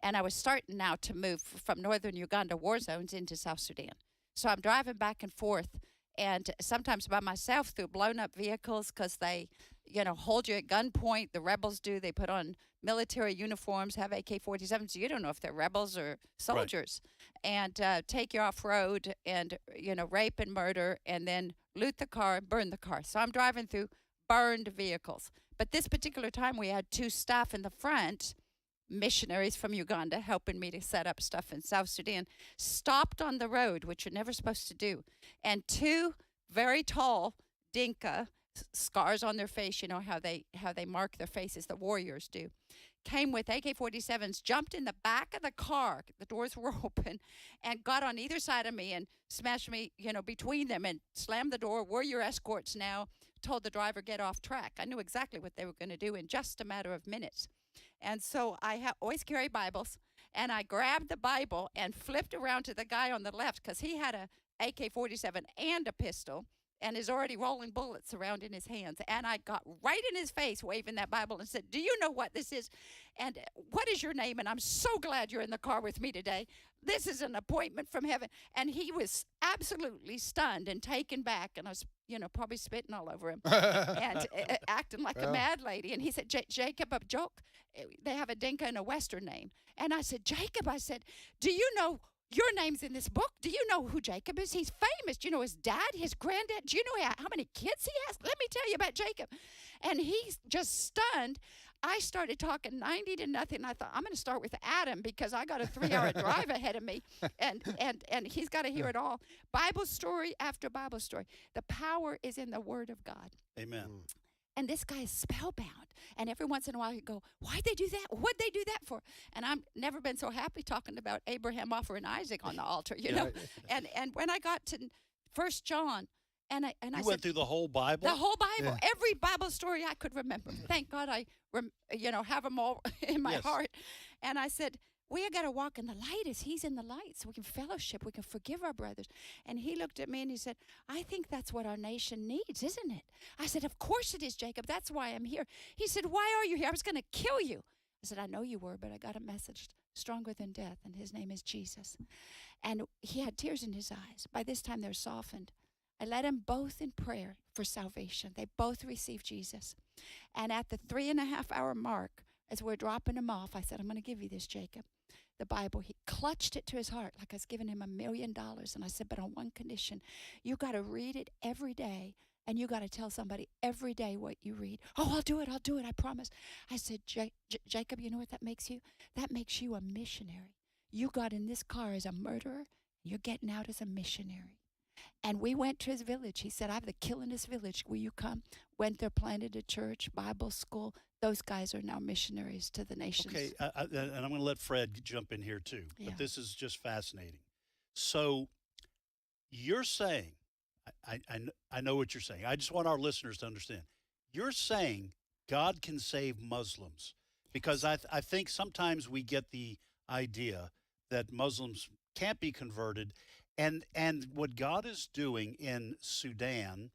And I was starting now to move from northern Uganda war zones into South Sudan. So I'm driving back and forth, and sometimes by myself through blown up vehicles because they, hold you at gunpoint. The rebels do. They put on military uniforms, have AK-47s. So you don't know if they're rebels or soldiers. Right. And take you off road and, rape and murder, and then loot the car and burn the car. So I'm driving through burned vehicles. But this particular time we had two staff in the front, missionaries from Uganda, helping me to set up stuff in South Sudan, stopped on the road, which you're never supposed to do. And two very tall Dinka, scars on their face, how they mark their faces, the warriors do, came with AK-47s, jumped in the back of the car, the doors were open, and got on either side of me and smashed me, between them, and slammed the door. We're your escorts now. Told the driver, get off track. I knew exactly what they were going to do in just a matter of minutes. And so I always carry Bibles, and I grabbed the Bible and flipped around to the guy on the left because he had a AK-47 and a pistol and is already rolling bullets around in his hands. And I got right in his face waving that Bible and said, "Do you know what this is? And what is your name? And I'm so glad you're in the car with me today. This is an appointment from heaven." And he was absolutely stunned and taken back. And I was, probably spitting all over him and acting like a mad lady. And he said, "Jacob, a joke. They have a Dinka and a Western name." And I said, "Jacob," I said, "do you know your name's in this book? Do you know who Jacob is? He's famous. Do you know his dad, his granddad? Do you know how many kids he has? Let me tell you about Jacob." And he's just stunned. I started talking 90 to nothing. I thought, I'm going to start with Adam because I got a 3-hour drive ahead of me, and he's got to hear it all. Bible story after Bible story. The power is in the Word of God. Amen. And this guy is spellbound. And every once in a while he'd go, "Why'd they do that? What'd they do that for?" And I've never been so happy talking about Abraham offering Isaac on the altar, you know. And when I got to 1 John, and I You went through the whole Bible? The whole Bible. Every Bible story I could remember. Thank God I have them all in my heart. And I said, we got to walk in the light as he's in the light so we can fellowship, we can forgive our brothers. And he looked at me and he said, "I think that's what our nation needs, isn't it?" I said, "Of course it is, Jacob. That's why I'm here." He said, "Why are you here? I was going to kill you." I said, "I know you were, but I got a message stronger than death, and his name is Jesus." And he had tears in his eyes. By this time, they're softened. I led them both in prayer for salvation. They both received Jesus. And at the 3.5-hour mark, as we're dropping him off, I said, "I'm going to give you this, Jacob." The Bible, he clutched it to his heart like I was giving him $1 million. And I said, "But on one condition, you got to read it every day, and you got to tell somebody every day what you read." "Oh, I'll do it, I promise." I said, Jacob, you know what that makes you? That makes you a missionary. You got in this car as a murderer, you're getting out as a missionary." And we went to his village. He said, "I have the killingest village. Will you come?" Went there, planted a church, Bible school. Those guys are now missionaries to the nations. Okay, and I'm going to let Fred jump in here too, but this is just fascinating. So you're saying, I know what you're saying. I just want our listeners to understand. You're saying God can save Muslims, because I think sometimes we get the idea that Muslims can't be converted. And what God is doing in Sudan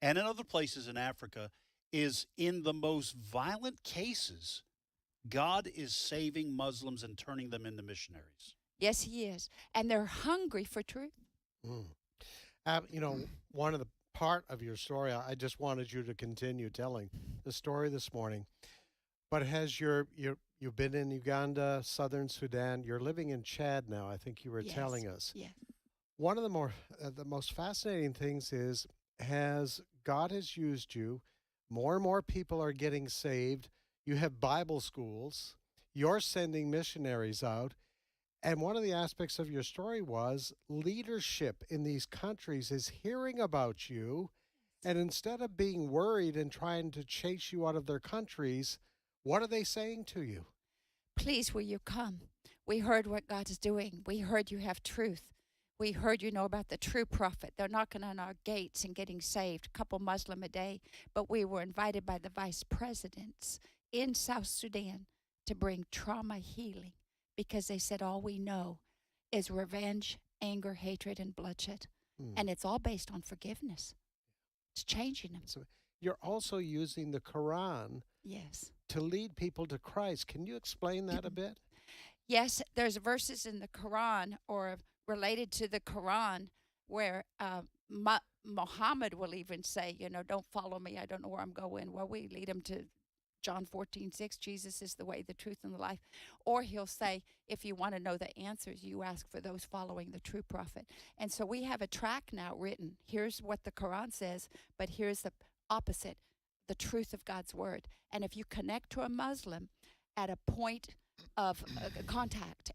and in other places in Africa is, in the most violent cases, God is saving Muslims and turning them into missionaries. Yes, he is. And they're hungry for truth. One of the part of your story, I just wanted you to continue telling the story this morning. But you've been in Uganda, Southern Sudan. You're living in Chad now, I think you were telling us. Yes. One of the most fascinating things is, God has used you. More and more people are getting saved. You have Bible schools. You're sending missionaries out. And one of the aspects of your story was leadership in these countries is hearing about you. And instead of being worried and trying to chase you out of their countries, what are they saying to you? "Please, will you come? We heard what God is doing. We heard you have truth. We heard you know about the true prophet. They're knocking on our gates and getting saved, a couple Muslim a day. But we were invited by the vice presidents in South Sudan to bring trauma healing, because they said all we know is revenge, anger, hatred, and bloodshed. And it's all based on forgiveness. It's changing them." So you're also using the Quran to lead people to Christ. Can you explain that a bit? Yes, there's verses in the Quran or related to the Quran where Muhammad will even say, "Don't follow me. I don't know where I'm going." Well, we lead them to John 14:6, Jesus is the way, the truth, and the life. Or he'll say, if you want to know the answers, you ask for those following the true prophet. And so we have a track now written. Here's what the Quran says, but here's the opposite, the truth of God's word. And if you connect to a Muslim at a point of contact,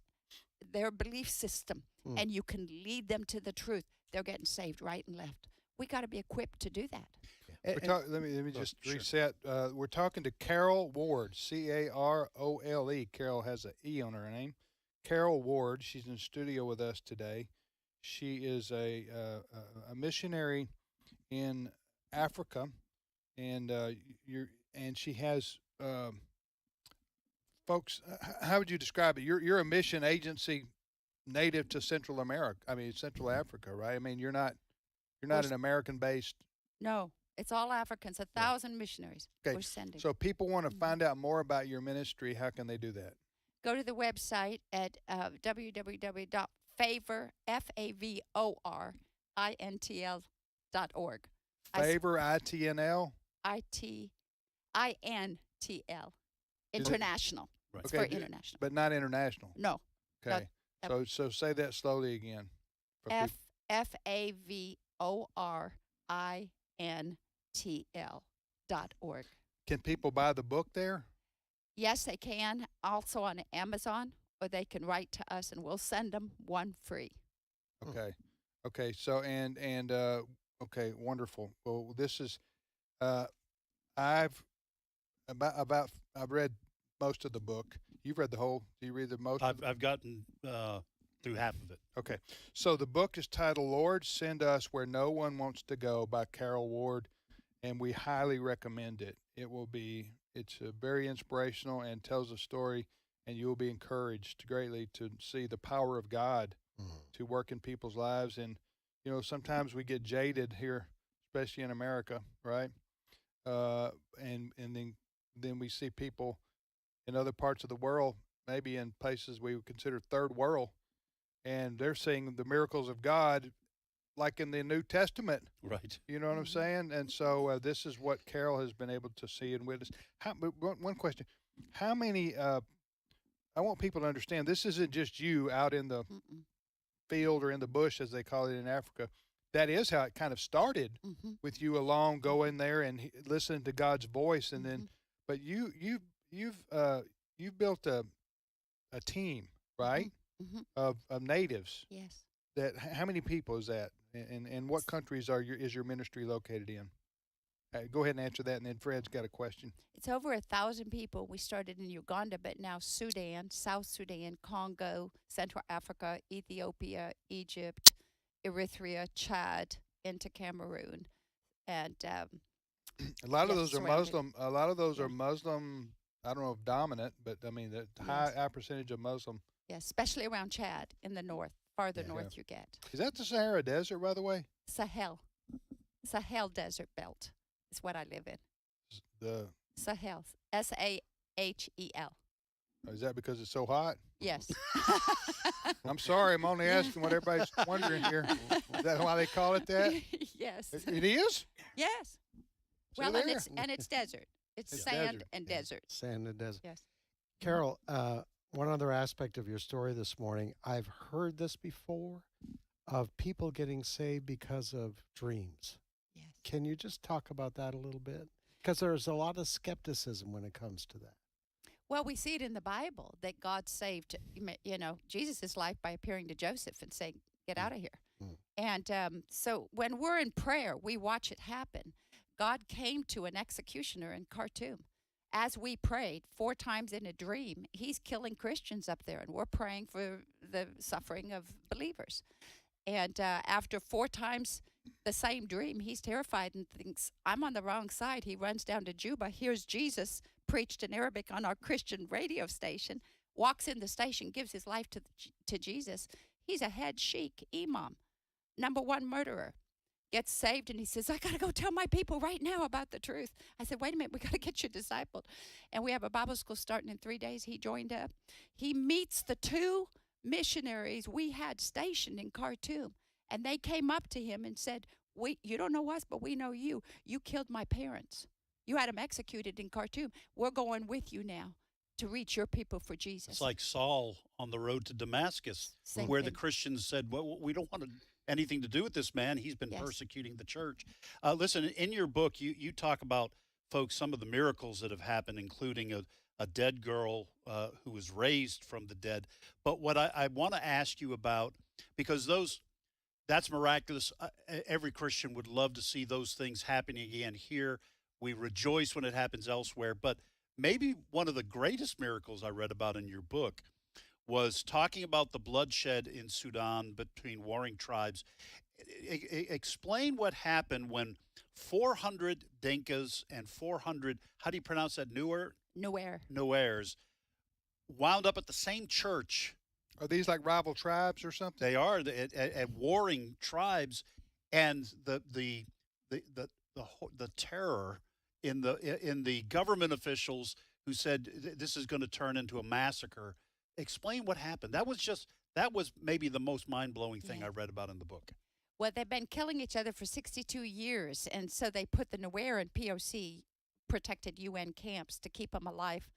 their belief system, and you can lead them to the truth, they're getting saved right and left. We got to be equipped to do that. Let me just reset. We're talking to Carol Ward, Carole. Carol has an E on her name. Carol Ward. She's in the studio with us today. She is a missionary in Africa, and she has folks, how would you describe it? You're a mission agency native to Central America. I mean, Central Africa, right? I mean, you're not an American-based. No, it's all Africans. 1,000 missionaries we're sending. So people want to find out more about your ministry. How can they do that? Go to the website at www.favorintl.org. Favor, ITNL? INTL. International. Right. It's for international. But not international? No. Okay. So say that slowly again. FAVORINTL.org. Can people buy the book there? Yes, they can. Also on Amazon, or they can write to us, and we'll send them one free. Okay. Okay. So okay, wonderful. Well, this is I've read most of the book. You've read the whole. Do you read the most? I've gotten through half of it. Okay. So the book is titled "Lord, Send Us Where No One Wants to Go" by Carol Ward, and we highly recommend it. It's very inspirational and tells a story, and you will be encouraged greatly to see the power of God to work in people's lives. And sometimes we get jaded here, especially in America, right? And then we see people in other parts of the world, maybe in places we would consider third world, and they're seeing the miracles of God like in the New Testament. Right. You know what I'm saying? And so this is what Carol has been able to see and witness. One question. How many, I want people to understand, this isn't just you out in the field or in the bush, as they call it in Africa. That is how it kind of started with you along, going there and listening to God's voice. And then, but you've built a team, right? Of natives. Yes. How many people is that? And what countries is your ministry located in? Go ahead and answer that, and then Fred's got a question. It's over 1,000 people. We started in Uganda, but now Sudan, South Sudan, Congo, Central Africa, Ethiopia, Egypt, Eritrea, Chad, into Cameroon, and a lot of those are Muslim. A lot of those are Muslim. I don't know if dominant, but I mean the high percentage of Muslim. Yeah, especially around Chad in the north. Farther north you get. Is that the Sahara Desert, by the way? Sahel Desert Belt is what I live in. The Sahel, Sahel. Is that because it's so hot? Yes. I'm sorry, I'm only asking what everybody's wondering here. Is that why they call it that? Yes. It is? Yes. So well, there. and it's desert. It's sand and desert. Sand and desert. Yes. Carol, one other aspect of your story this morning, I've heard this before, of people getting saved because of dreams. Yes. Can you just talk about that a little bit? Because there's a lot of skepticism when it comes to that. Well, we see it in the Bible that God saved, Jesus' life by appearing to Joseph and saying, "Get out of here." And so when we're in prayer, we watch it happen. God came to an executioner in Khartoum. As we prayed 4 times in a dream, he's killing Christians up there, and we're praying for the suffering of believers. And after 4 times the same dream, he's terrified and thinks, I'm on the wrong side. He runs down to Juba, hears Jesus preached in Arabic on our Christian radio station, walks in the station, gives his life to Jesus. He's a head sheikh, imam, #1 murderer. Gets saved, and he says, I got to go tell my people right now about the truth. I said, wait a minute, we got to get you discipled. And we have a Bible school starting in 3 days. He joined up. He meets the 2 missionaries we had stationed in Khartoum, and they came up to him and said, you don't know us, but we know you. You killed my parents. You had them executed in Khartoum. We're going with you now to reach your people for Jesus. It's like Saul on the road to Damascus, where the Christians said, well, we don't want anything to do with this man. He's been persecuting the church. Listen, in your book, you talk about, folks, some of the miracles that have happened, including a dead girl who was raised from the dead. But what I want to ask you about, because that's miraculous. Every Christian would love to see those things happening again here. We rejoice when it happens elsewhere. But maybe one of the greatest miracles I read about in your book was talking about the bloodshed in Sudan between warring tribes. Explain what happened when 400 Dinkas and 400, how do you pronounce that, Nuers, wound up at the same church. Are these like rival tribes or something? They are at warring tribes, and the terror in the government officials who said this is going to turn into a massacre. Explain what happened. That was maybe the most mind-blowing thing I read about in the book. Well, they've been killing each other for 62 years, and so they put the Nuer and POC protected UN camps to keep them alive.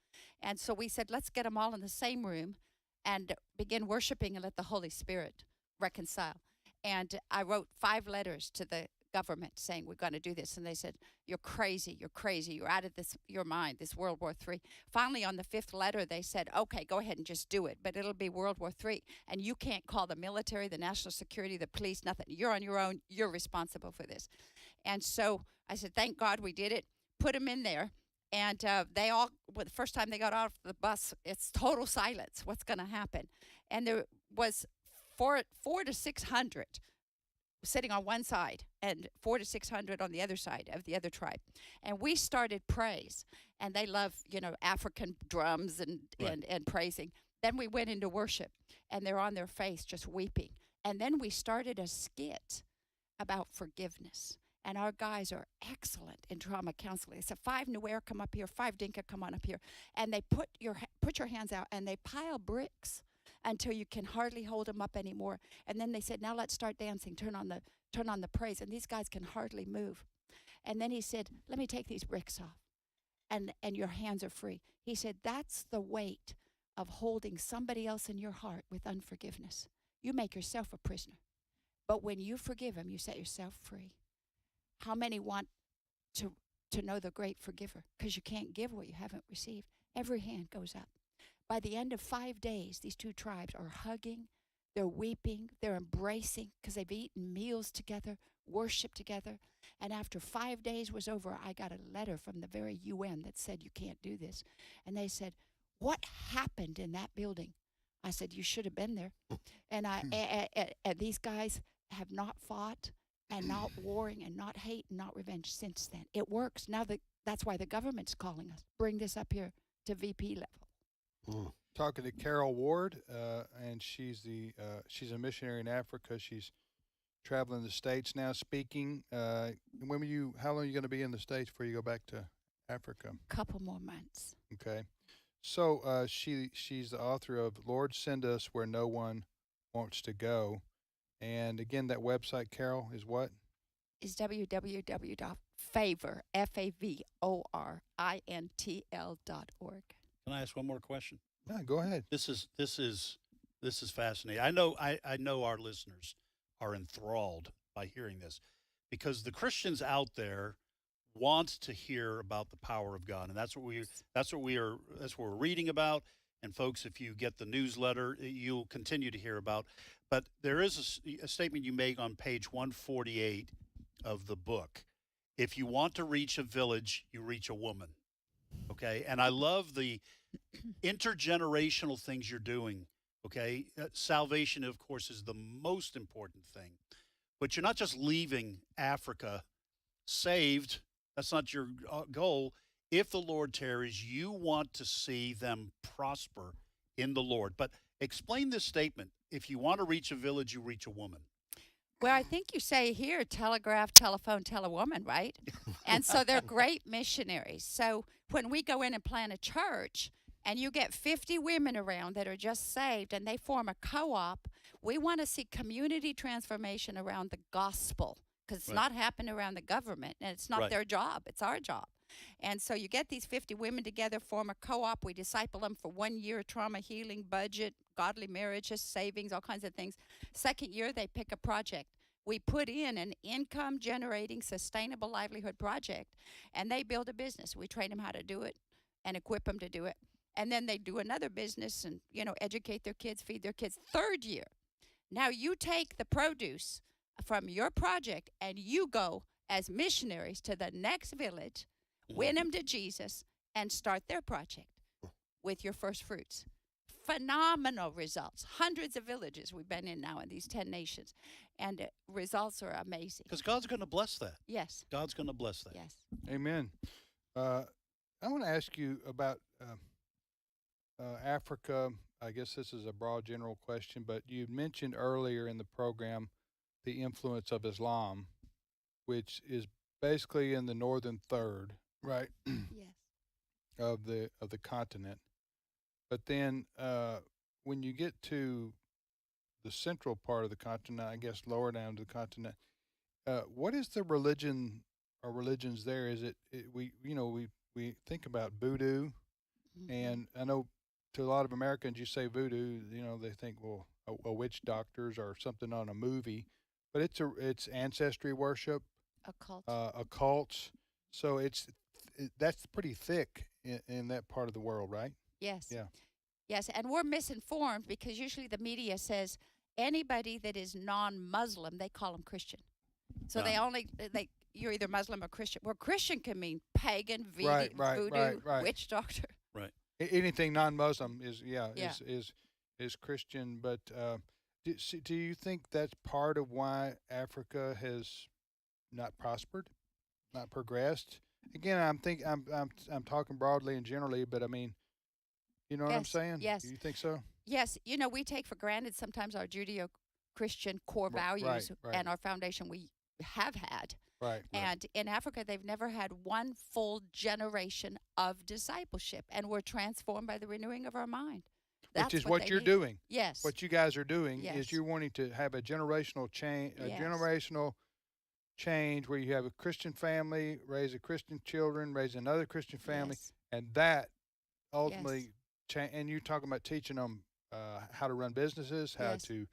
And so we said, let's get them all in the same room and begin worshiping and let the Holy Spirit reconcile. And I wrote 5 letters to the government saying, we're going to do this. And they said, you're crazy, you're out of your mind, this World War III. Finally, on the 5th letter, they said, okay, go ahead and just do it, but it'll be World War III. And you can't call the military, the national security, the police, nothing. You're on your own. You're responsible for this. And so I said, thank God we did it. Put them in there. And they all, the first time they got off the bus, it's total silence. What's going to happen? And there was 400 to 600 sitting on one side and 400 to 600 on the other side of the other tribe. And we started praise. And they love, African drums and praising. Then we went into worship. And they're on their face just weeping. And then we started a skit about forgiveness. And our guys are excellent in trauma counseling. So 5 Nuer come up here, 5 Dinka come on up here, and they put your hands out and they pile bricks until you can hardly hold them up anymore. And then they said, now let's start dancing. Turn on the praise. And these guys can hardly move. And then he said, let me take these bricks off, and your hands are free. He said, that's the weight of holding somebody else in your heart with unforgiveness. You make yourself a prisoner, but when you forgive them, you set yourself free. How many want to know the great forgiver? Because you can't give what you haven't received. Every hand goes up. By the end of 5 days, these 2 tribes are hugging, they're weeping, they're embracing because they've eaten meals together, worshiped together. And after 5 days was over, I got a letter from the very UN that said, you can't do this. And they said, what happened in that building? I said, you should have been there. And and these guys have not fought and not warring and not hate and not revenge since then. It works. Now that's why the government's calling us. Bring this up here to VP level. Talking to Carol Ward, and she's a missionary in Africa. She's traveling the States now, speaking. How long are you going to be in the States before you go back to Africa? Couple more months. Okay. So she's the author of Lord Send Us Where No One Wants to Go. And again, that website, Carol, is what? Is www.favorintl.org. Can I ask one more question? Yeah, go ahead. This is fascinating. I know our listeners are enthralled by hearing this, because the Christians out there want to hear about the power of God, and that's what we're reading about. And folks, if you get the newsletter, you'll continue to hear about. But there is a statement you make on page 148 of the book. If you want to reach a village, you reach a woman. Okay? And I love the intergenerational things you're doing. Okay? Salvation, of course, is the most important thing. But you're not just leaving Africa saved. That's not your goal. If the Lord tarries, you want to see them prosper in the Lord. But explain this statement. If you want to reach a village, you reach a woman. Well, I think you say here, telegraph, telephone, tell a woman, right? And so they're great missionaries. So when we go in and plant a church and you get 50 women around that are just saved and they form a co-op, we want to see community transformation around the gospel, because it's not happening around the government, and it's not their job. It's our job. And so you get these 50 women together, form a co-op. We disciple them for 1 year, trauma healing, budget, godly marriages, savings, all kinds of things. Second year, they pick a project. We put in an income-generating, sustainable livelihood project, and they build a business. We train them how to do it and equip them to do it. And then they do another business and, educate their kids, feed their kids. Third year, now you take the produce from your project and you go as missionaries to the next village, win them to Jesus, and start their project with your first fruits. Phenomenal results. Hundreds of villages we've been in now in these 10 nations, and results are amazing. Because God's going to bless that. Yes. God's going to bless that. Yes. Amen. I want to ask you about Africa, I guess this is a broad general question, but you mentioned earlier in the program the influence of Islam, which is basically in the northern third, right? Yes. of the continent. But then when you get to the central part of the continent, I guess lower down to the continent, what is the religion or religions there? Is it we think about voodoo, and I know to a lot of Americans you say voodoo, they think, well, a witch doctors or something on a movie, but it's ancestry worship, occults. So that's pretty thick in that part of the world, right? Yes. Yeah. Yes, and we're misinformed because usually the media says anybody that is non-Muslim, they call them Christian. So you're either Muslim or Christian. Well, Christian can mean pagan, voodoo, witch doctor. Right. Anything non-Muslim is Christian. But do you think that's part of why Africa has not prospered, not progressed? Again, I'm talking broadly and generally, but I mean, you know what I'm saying? Yes. Do you think so? Yes. We take for granted sometimes our Judeo-Christian core values and our foundation we have had. Right. And in Africa, they've never had one full generation of discipleship, and we're transformed by the renewing of our mind. Which is what you're doing. Yes. What you guys are doing is you're wanting to have a generational change, where you have a Christian family, raise a Christian children, raise another Christian family, and that ultimately and you're talking about teaching them how to run businesses, how to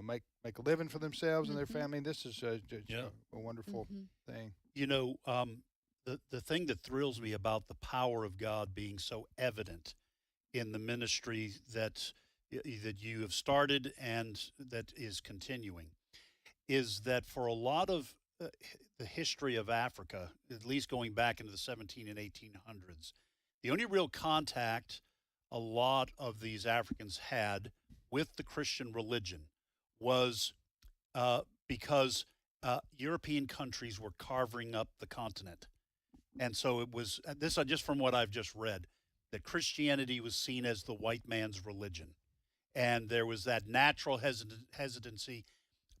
make a living for themselves and their family. This is a wonderful thing. The thing that thrills me about the power of God being so evident in the ministry that you have started and that is continuing is that for a lot of the history of Africa, at least going back into the 17 and 1800s, the only real contact a lot of these Africans had with the Christian religion was because European countries were carving up the continent. And so it was, this just from what I've just read, that Christianity was seen as the white man's religion. And there was that natural hesitancy,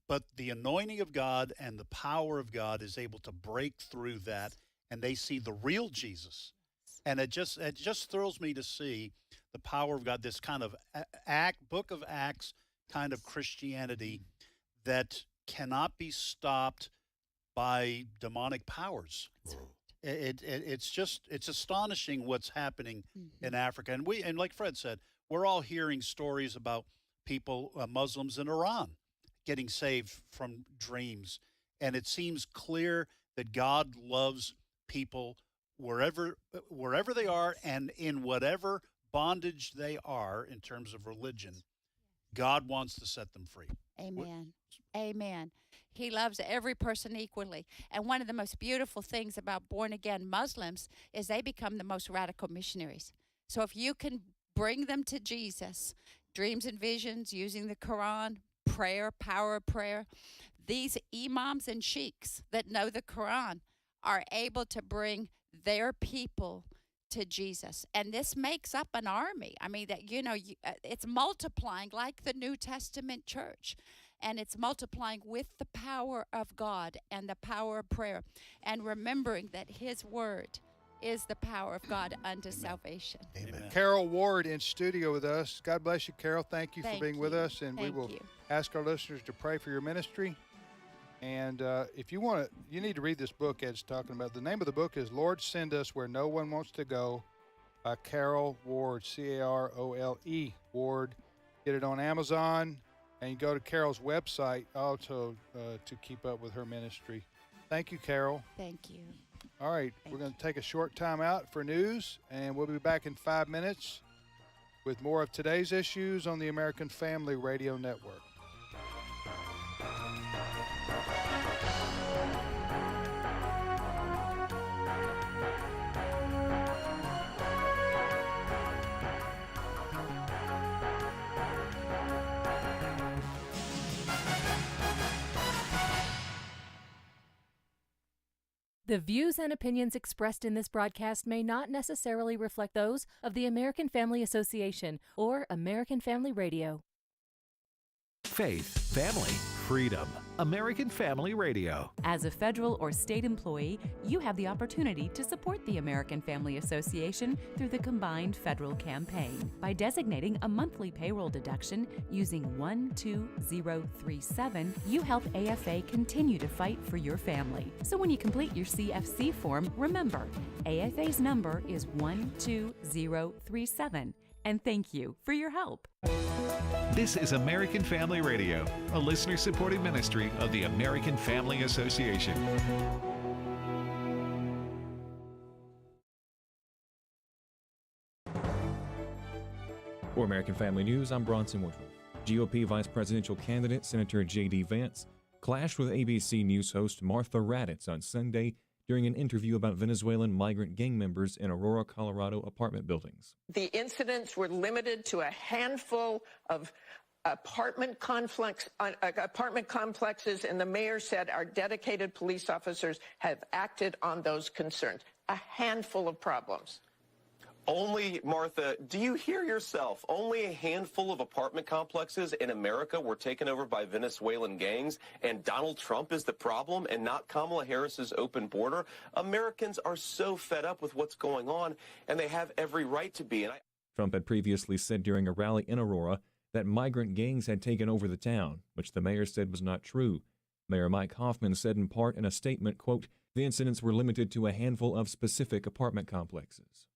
but the anointing of God and the power of God is able to break through that, and they see the real Jesus. And it just thrills me to see the power of God, this kind of book of Acts kind of Christianity that cannot be stopped by demonic powers. It's astonishing what's happening in Africa. And like Fred said, we're all hearing stories about people, Muslims in Iran, getting saved from dreams. And it seems clear that God loves people wherever they are and in whatever bondage they are in terms of religion. God wants to set them free. Amen. Amen. He loves every person equally. And one of the most beautiful things about born-again Muslims is they become the most radical missionaries. So if you can bring them to Jesus, dreams and visions, using the Quran, prayer, power of prayer, these imams and sheiks that know the Quran are able to bring their people to Jesus. And this makes up an army. I mean, that it's multiplying like the New Testament church. And it's multiplying with the power of God and the power of prayer. And remembering that His word is the power of God unto salvation. Amen. Carol Ward in studio with us. God bless you, Carol. Thank you for being with us. And we will ask our listeners to pray for your ministry. And if you want to, you need to read this book Ed's talking about. The name of the book is Lord Send Us Where No One Wants to Go by Carol Ward, Carole Ward. Get it on Amazon. And you go to Carol's website also to keep up with her ministry. Thank you, Carol. Thank you. All right, we're going to take a short time out for news, and we'll be back in 5 minutes with more of today's issues on the American Family Radio Network. The views and opinions expressed in this broadcast may not necessarily reflect those of the American Family Association or American Family Radio. Faith, family, freedom. American Family Radio. As a federal or state employee, you have the opportunity to support the American Family Association through the combined federal campaign. By designating a monthly payroll deduction using 12037, you help AFA continue to fight for your family. So when you complete your CFC form, remember, AFA's number is 12037. And thank you for your help. This is American Family Radio, a listener-supported ministry of the American Family Association. For American Family News, I'm Bronson Woodruff. GOP vice presidential candidate Senator J.D. Vance clashed with ABC News host Martha Raddatz on Sunday during an interview about Venezuelan migrant gang members in Aurora, Colorado apartment buildings. The incidents were limited to a handful of apartment complexes, and the mayor said our dedicated police officers have acted on those concerns. A handful of problems. Only, Martha, do you hear yourself? Only a handful of apartment complexes in America were taken over by Venezuelan gangs, and Donald Trump is the problem and not Kamala Harris's open border? Americans are so fed up with what's going on, and they have every right to be. Trump had previously said during a rally in Aurora that migrant gangs had taken over the town, which the mayor said was not true. Mayor Mike Hoffman said in part in a statement, quote, "The incidents were limited to a handful of specific apartment complexes."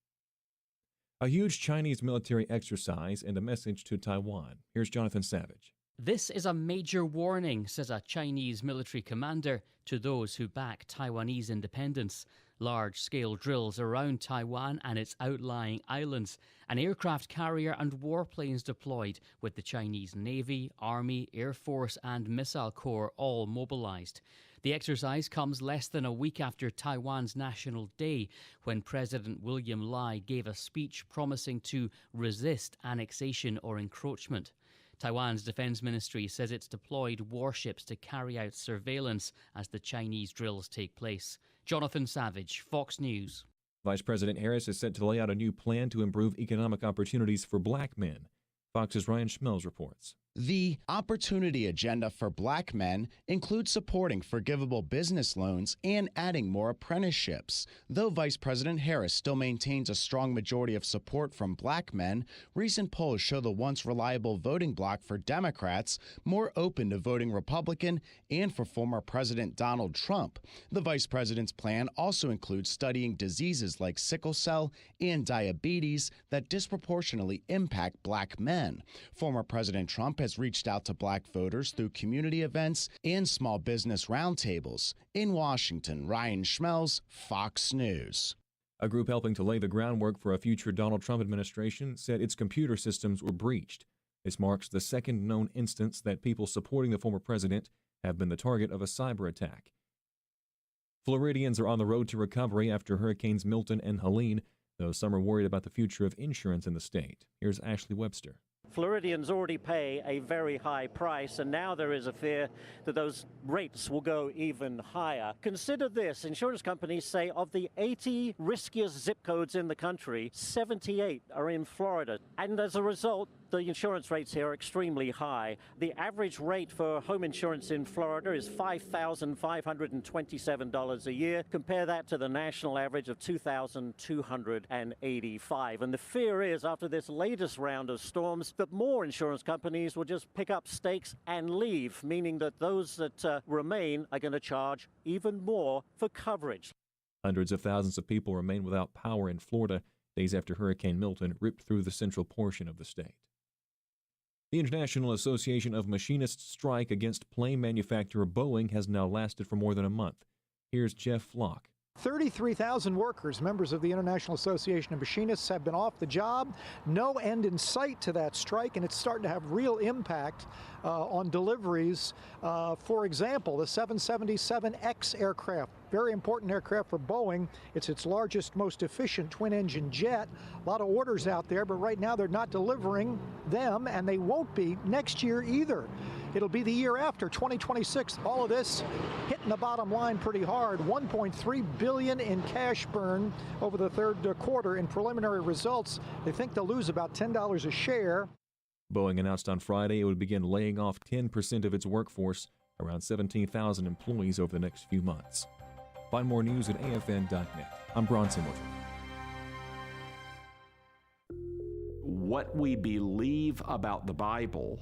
A huge Chinese military exercise and a message to Taiwan. Here's Jonathan Savage. This is a major warning, says a Chinese military commander to those who back Taiwanese independence. Large-scale drills around Taiwan and its outlying islands. An aircraft carrier and warplanes deployed, with the Chinese Navy, Army, Air Force and Missile Corps all mobilized. The exercise comes less than a week after Taiwan's National Day, when President William Lai gave a speech promising to resist annexation or encroachment. Taiwan's defense ministry says it's deployed warships to carry out surveillance as the Chinese drills take place. Jonathan Savage, Fox News. Vice President Harris is set to lay out a new plan to improve economic opportunities for black men. Fox's Ryan Schmelz reports. The opportunity agenda for black men includes supporting forgivable business loans and adding more apprenticeships. Though Vice President Harris still maintains a strong majority of support from black men, recent polls show the once reliable voting bloc for Democrats more open to voting Republican and for former President Donald Trump. The vice president's plan also includes studying diseases like sickle cell and diabetes that disproportionately impact black men. Former President Trump has reached out to black voters through community events and small business roundtables. In Washington, Ryan Schmelz, Fox News. A group helping to lay the groundwork for a future Donald Trump administration said its computer systems were breached. This marks the second known instance that people supporting the former president have been the target of a cyber attack. Floridians are on the road to recovery after Hurricanes Milton and Helene, though some are worried about the future of insurance in the state. Here's Ashley Webster. Floridians already pay a very high price, and now there is a fear that those rates will go even higher. Consider this. Insurance companies say of the 80 riskiest zip codes in the country, 78 are in Florida. And as a result, the insurance rates here are extremely high. The average rate for home insurance in Florida is $5,527 a year. Compare that to the national average of $2,285. And the fear is, after this latest round of storms, that more insurance companies will just pick up stakes and leave, meaning that those that remain are going to charge even more for coverage. Hundreds of thousands of people remain without power in Florida days after Hurricane Milton ripped through the central portion of the state. The International Association of Machinists' strike against plane manufacturer Boeing has now lasted for more than a month. Here's Jeff Flock. 33,000 workers, members of the International Association of Machinists, have been off the job. No end in sight to that strike, and it's starting to have real impact on deliveries. For example, the 777X aircraft, very important aircraft for Boeing. It's its largest, most efficient twin-engine jet. A lot of orders out there, but right now they're not delivering them, and they won't be next year either. It'll be the year after 2026. All of this hitting the bottom line pretty hard. $1.3 billion in cash burn over the third quarter. In preliminary results, they think they'll lose about $10 a share. Boeing announced on Friday it would begin laying off 10% of its workforce, around 17,000 employees, over the next few months. Find more news at afn.net. I'm Bronson Woodruff. What we believe about the Bible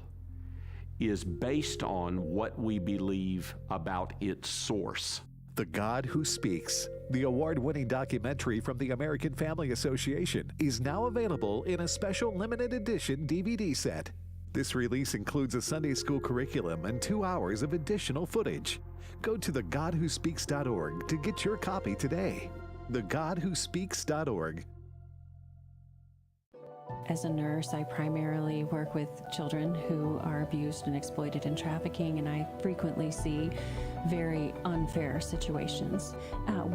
is based on what we believe about its source. The God Who Speaks, the award-winning documentary from the American Family Association, is now available in a special limited edition DVD set. This release includes a Sunday school curriculum and 2 hours of additional footage. Go to thegodwhospeaks.org to get your copy today. thegodwhospeaks.org. As a nurse, I primarily work with children who are abused and exploited in trafficking, and I frequently see very unfair situations.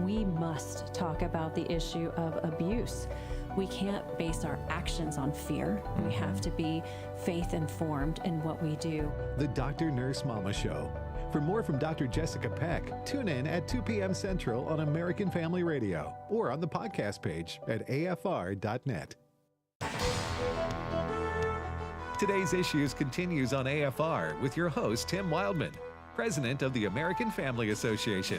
We must talk about the issue of abuse. We can't base our actions on fear. We have to be faith-informed in what we do. The Dr. Nurse Mama Show. For more from Dr. Jessica Peck, tune in at 2 p.m. Central on American Family Radio or on the podcast page at afr.net. Today's Issues continues on AFR with your host, Tim Wildman, President of the American Family Association.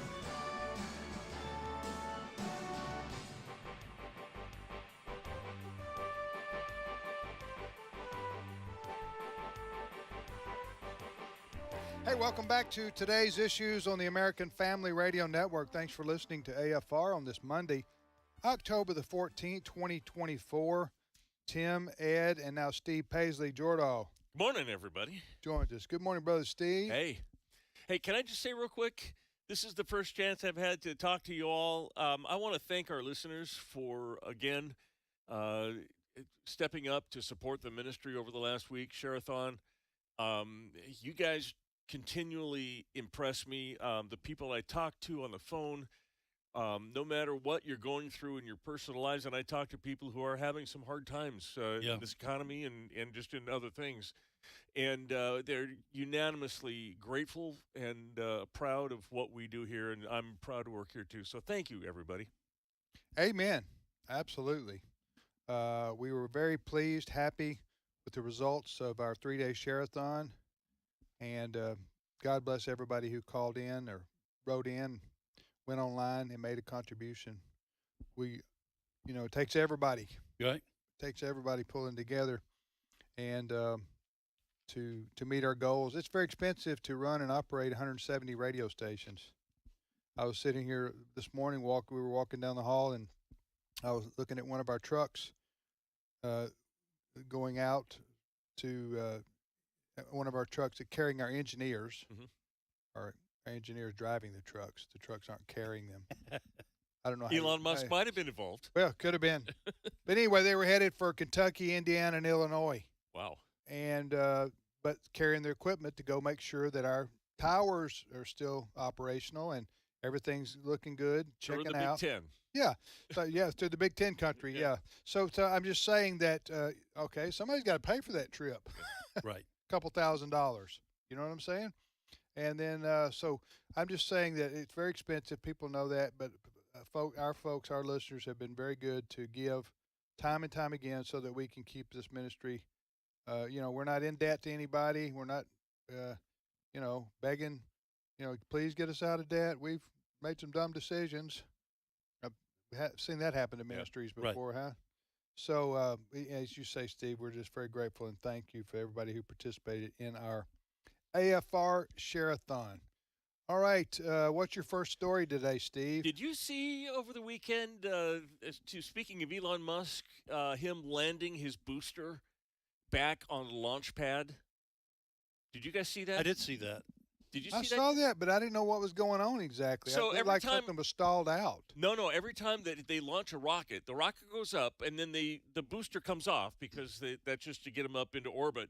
Hey, welcome back to Today's Issues on the American Family Radio Network. Thanks for listening to AFR on this Monday, October the 14th, 2024. Tim, Ed, and now Steve Paisley Jordahl. Good morning, everybody. Joined us. Good morning, Brother Steve. Hey, can I just say real quick, this is the first chance I've had to talk to you all. I want to thank our listeners for, again, stepping up to support the ministry over the last week, Share-a-thon. You guys continually impress me. The people I talk to on the phone, no matter what you're going through in your personal lives, and I talk to people who are having some hard times in this economy and just in other things, and they're unanimously grateful and proud of what we do here, and I'm proud to work here too. So thank you, everybody. Amen. Absolutely. We were very pleased, happy with the results of our 3-day Share-a-thon, and God bless everybody who called in or wrote in, went online and made a contribution. It takes everybody. Right. It takes everybody pulling together and to meet our goals. It's very expensive to run and operate 170 radio stations. I was sitting here this morning, we were walking down the hall, and I was looking at one of our trucks going out to one of our trucks carrying our engineers. Mm-hmm. Our engineers driving the trucks. The trucks aren't carrying them. I don't know. Elon Musk might have been involved. Well, could have been. But anyway, they were headed for Kentucky, Indiana, and Illinois. Wow. And but carrying their equipment to go make sure that our towers are still operational and everything's looking good. Checking the out. Big Ten. Yeah. So to the Big Ten country. Yeah. So I'm just saying that okay, somebody's got to pay for that trip. Right. Couple $1,000. You know what I'm saying? And then, so I'm just saying that it's very expensive. People know that, but our listeners have been very good to give time and time again so that we can keep this ministry. We're not in debt to anybody. We're not, begging, please get us out of debt. We've made some dumb decisions. I've seen that happen to ministries before, huh? So, as you say, Steve, we're just very grateful and thank you for everybody who participated in our AFR Share-a-thon. All right, what's your first story today, Steve? Did you see over the weekend, speaking of Elon Musk, him landing his booster back on the launch pad? Did you guys see that? I did see that. Did you see I that? saw that, but I didn't know what was going on exactly. So I felt every like time something was stalled out. No. Every time that they launch a rocket, the rocket goes up, and then the booster comes off because that's just to get them up into orbit.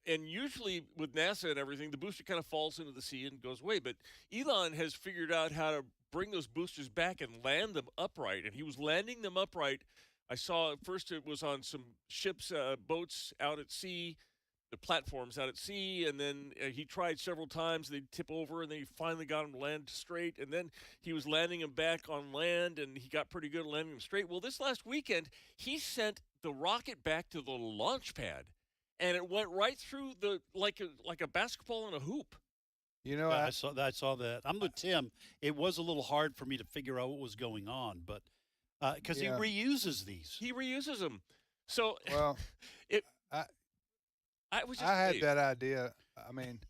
And usually with NASA and everything, the booster kind of falls into the sea and goes away. But Elon has figured out how to bring those boosters back and land them upright, and he was landing them upright. I saw first it was on some ships, boats out at sea. platforms out at sea, and then he tried several times. They'd tip over, and they finally got him to land straight, and then he was landing them back on land, and he got pretty good at landing them straight. Well, this last weekend, he sent the rocket back to the launch pad, and it went right through the like a basketball in a hoop. You know, I saw that. I'm with Tim. It was a little hard for me to figure out what was going on, but because he reuses these. He reuses them. So, well, I was just I had that idea. I mean,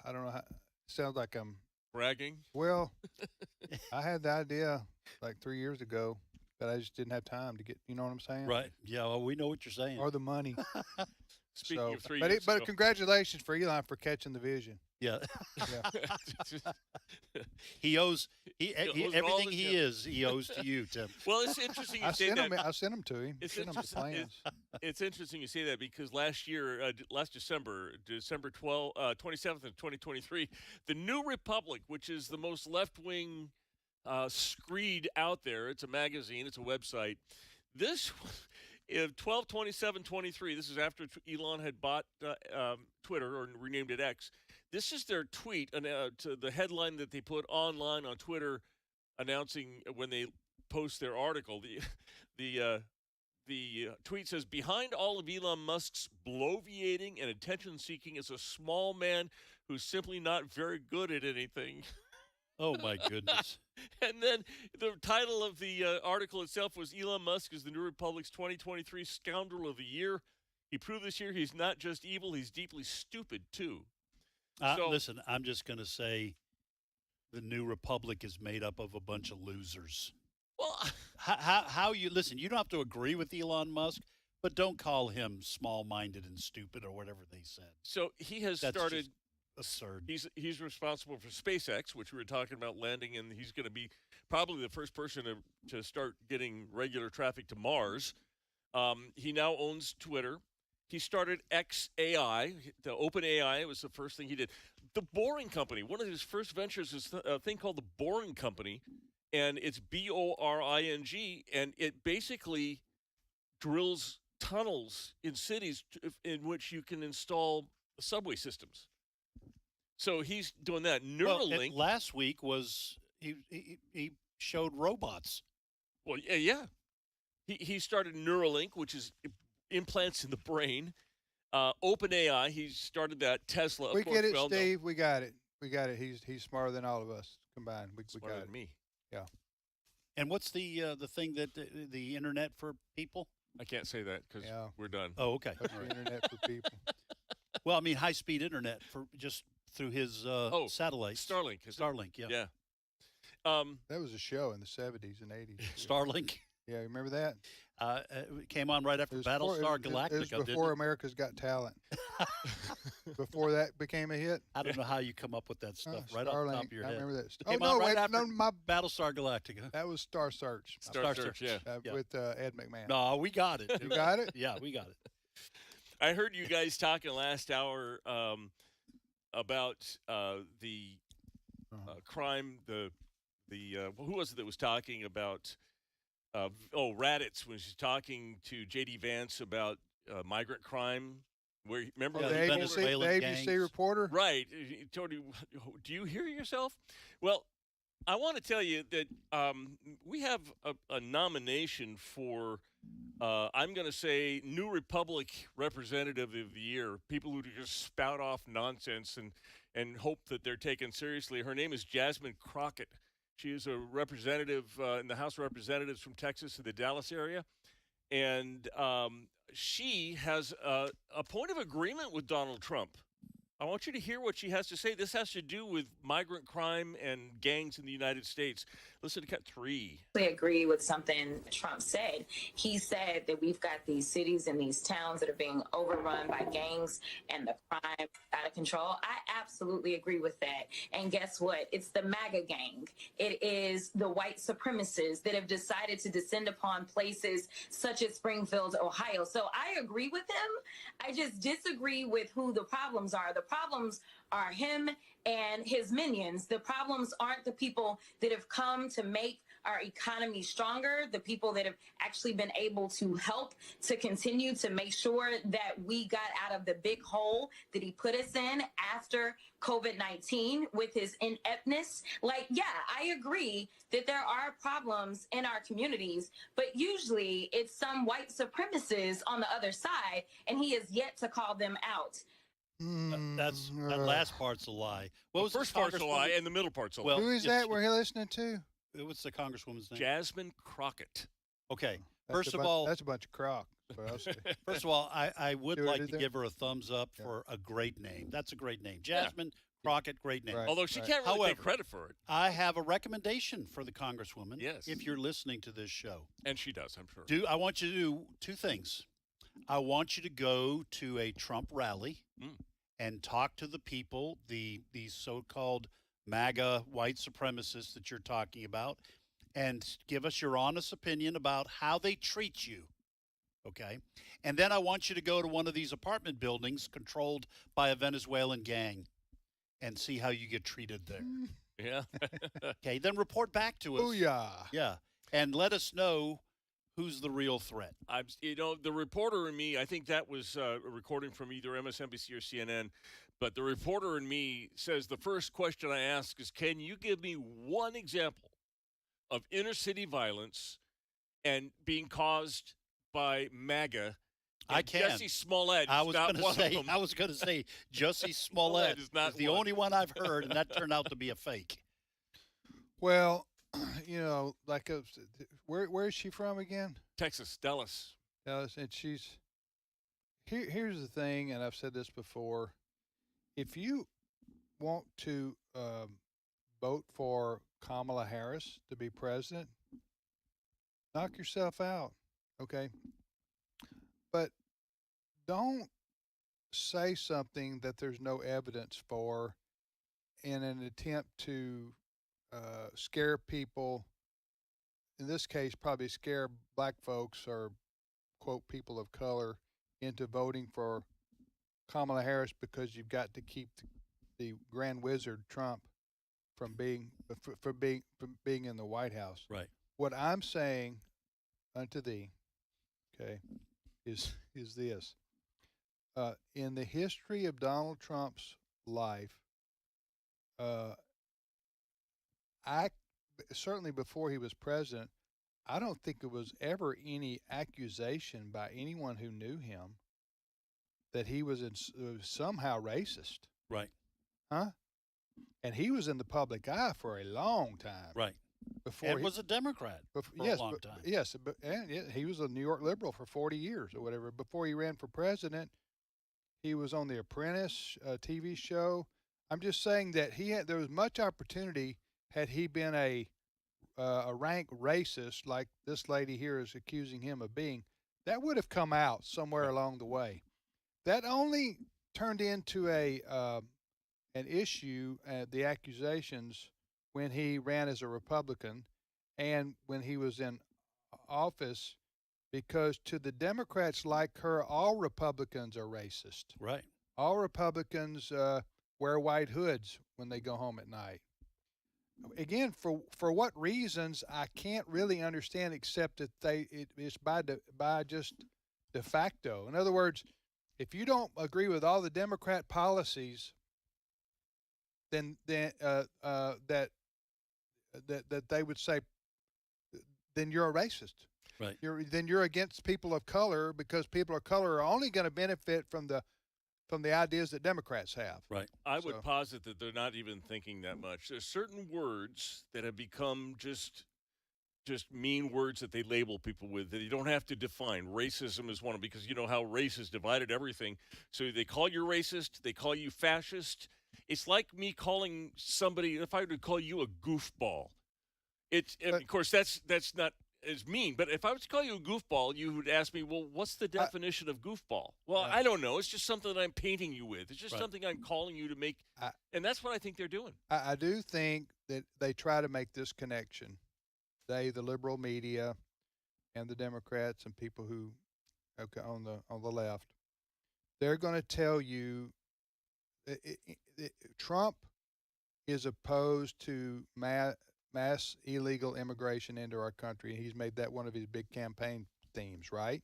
I don't know how. Sounds like I'm bragging. Well, I had the idea like 3 years ago, but I just didn't have time to get. You know what I'm saying? Right. Yeah. Well, we know what you're saying. Or the money. Speaking of 3 years but ago. congratulations for Elon for catching the vision. Yeah. Yeah. he owes everything he owes to you, Tim. Well, it's interesting you say that. I sent them to him. It's Sent him the plans. It's interesting you say that because last year, last December 27th of 2023, the New Republic, which is the most left-wing screed out there, it's a magazine, it's a website. This 12/27/23. This is after Elon had bought Twitter or renamed it X. This is their tweet, to the headline that they put online on Twitter, announcing when they post their article. The tweet says, "Behind all of Elon Musk's bloviating and attention-seeking is a small man who's simply not very good at anything." Oh, my goodness. And then the title of the article itself was, "Elon Musk is the New Republic's 2023 Scoundrel of the Year. He proved this year he's not just evil, he's deeply stupid, too." Listen, I'm just going to say the New Republic is made up of a bunch of losers. Well, how you listen, you don't have to agree with Elon Musk, but don't call him small-minded and stupid or whatever they said. So he has That's started just absurd. He's responsible for SpaceX, which we were talking about landing, and he's going to be probably the first person to start getting regular traffic to Mars. He now owns Twitter. He started XAI, the OpenAI. It was the first thing he did. The Boring Company, one of his first ventures is a thing called the Boring Company, and it's BORING, and it basically drills tunnels in cities in which you can install subway systems. So he's doing that. Neuralink. Well, last week was he showed robots. Well, yeah. He started Neuralink, which is implants in the brain. OpenAI, he started that. Tesla. We get it, Steve. We got it. We got it. He's smarter than all of us combined. We Smarter got than it. me. Yeah. And what's the thing that the internet for people? I can't say that because we're done. Oh, okay. That's the internet for people. Well, I mean, high-speed internet for just through his satellites. Starlink. Starlink, yeah. Yeah. That was a show in the 70s and 80s. Starlink. Yeah, remember that? It came on right after Battlestar Galactica. It was before America's Got Talent. Before that became a hit. I don't know how you come up with that stuff right off the top of your head. I remember that. It came on right after Battlestar Galactica. That was Star Search. Star Search, yeah. With Ed McMahon. No, we got it. You got it? Yeah, we got it. I heard you guys talking last hour about the crime. Who was it that was talking about? Raditz was talking to J.D. Vance about migrant crime. Where remember the ABC reporter? Right. He told you, do you hear yourself? Well, I want to tell you that we have a nomination for, I'm going to say, New Republic Representative of the Year, people who just spout off nonsense and hope that they're taken seriously. Her name is Jasmine Crockett. She is a representative in the House of Representatives from Texas in the Dallas area. And she has a point of agreement with Donald Trump. I want you to hear what she has to say. This has to do with migrant crime and gangs in the United States. Listen to cut 3. I agree with something Trump said. He said that we've got these cities and these towns that are being overrun by gangs and the crime out of control. I absolutely agree with that. And guess what? It's the MAGA gang. It is the white supremacists that have decided to descend upon places such as Springfield, Ohio. So I agree with him. I just disagree with who the problems are. The problems are him and his minions. The problems aren't the people that have come to make our economy stronger, the people that have actually been able to help to continue to make sure that we got out of the big hole that he put us in after COVID-19 with his ineptness. Like, yeah, I agree that there are problems in our communities, but usually it's some white supremacists on the other side, and he has yet to call them out. That last part's a lie. What was the first part's a lie, and the middle part's a lie. Well, who is that we're listening to? What's the congresswoman's name? Jasmine Crockett. Okay. That's First of all, that's a bunch of crock. First of all, I would See what I like did to there? give her a thumbs up for a great name. That's a great name. Jasmine Crockett, great name. Right, Although she can't really take credit for it. I have a recommendation for the congresswoman. Yes. If you're listening to this show. And she does, I'm sure. I want you to do two things. I want you to go to a Trump rally and talk to the people, these so-called MAGA white supremacists that you're talking about, and give us your honest opinion about how they treat you. Okay. And then I want you to go to one of these apartment buildings controlled by a Venezuelan gang and see how you get treated there. Yeah. Okay. Then report back to us. Booyah. Yeah. And let us know who's the real threat. The reporter in me, I think that was a recording from either MSNBC or CNN, but the reporter in me says the first question I ask is, can you give me one example of inner city violence and being caused by MAGA? I can. Jesse Smollett I is was not going one to of say. them. I was going to say Jesse Smollett is not the one. only one I've heard, and that turned out to be a fake. Well, like where is she from again? Texas, Dallas. Dallas, and she's here's the thing, and I've said this before. If you want to vote for Kamala Harris to be president, knock yourself out, okay? But don't say something that there's no evidence for in an attempt to scare people, in this case, probably scare black folks or, quote, people of color into voting for Kamala Harris because you've got to keep the Grand Wizard Trump from being in the White House. Right. What I'm saying unto thee, okay, is this. In the history of Donald Trump's life, certainly before he was president, I don't think there was ever any accusation by anyone who knew him that he was somehow racist. Right. Huh? And he was in the public eye for a long time. Right. Before And he was a Democrat for yes, a long time. Yes, he was a New York liberal for 40 years or whatever. Before he ran for president, he was on The Apprentice TV show. I'm just saying that there was much opportunity had he been a rank racist like this lady here is accusing him of being. That would have come out somewhere along the way. That only turned into an issue, the accusations, when he ran as a Republican and when he was in office, because to the Democrats like her, all Republicans are racist. Right. All Republicans wear white hoods when they go home at night. Again, for what reasons, I can't really understand, except that it's by just de facto. In other words, if you don't agree with all the Democrat policies, then that they would say, then you're a racist. Right. Then you're against people of color, because people of color are only going to benefit from the ideas that Democrats have. Right. I would posit that they're not even thinking that much. There's certain words that have become just mean words that they label people with that you don't have to define. Racism is one of them, because you know how race has divided everything. So they call you racist, they call you fascist. It's like me calling somebody, if I were to call you a goofball. Of course, that's not as mean, but if I was to call you a goofball, you would ask me, well, what's the definition of goofball? Well, I don't know. It's just something that I'm painting you with. It's just something I'm calling you to make, and that's what I think they're doing. I do think that they try to make this connection. The liberal media and the Democrats and people who on the left, they're going to tell you Trump is opposed to mass illegal immigration into our country. He's made that one of his big campaign themes, right?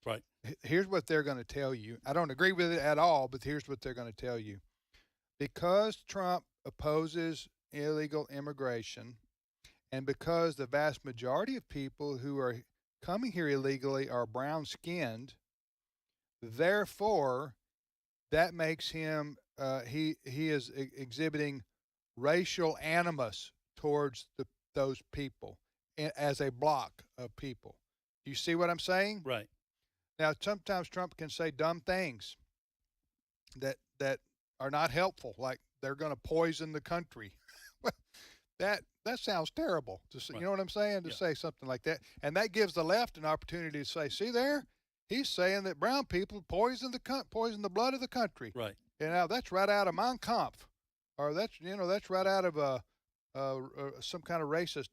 Right. Here's what they're going to tell you. I don't agree with it at all, but here's what they're going to tell you. Because Trump opposes illegal immigration, and because the vast majority of people who are coming here illegally are brown-skinned, therefore, that makes him, he is exhibiting racial animus towards those people as a block of people. Do you see what I'm saying? Right. Now, sometimes Trump can say dumb things that are not helpful, like they're going to poison the country. that sounds terrible. You know what I'm saying? To say something like that, and that gives the left an opportunity to say, "See there, he's saying that brown people poison the blood of the country." Right. And now that's right out of Mein Kampf, or that's right out of some kind of racist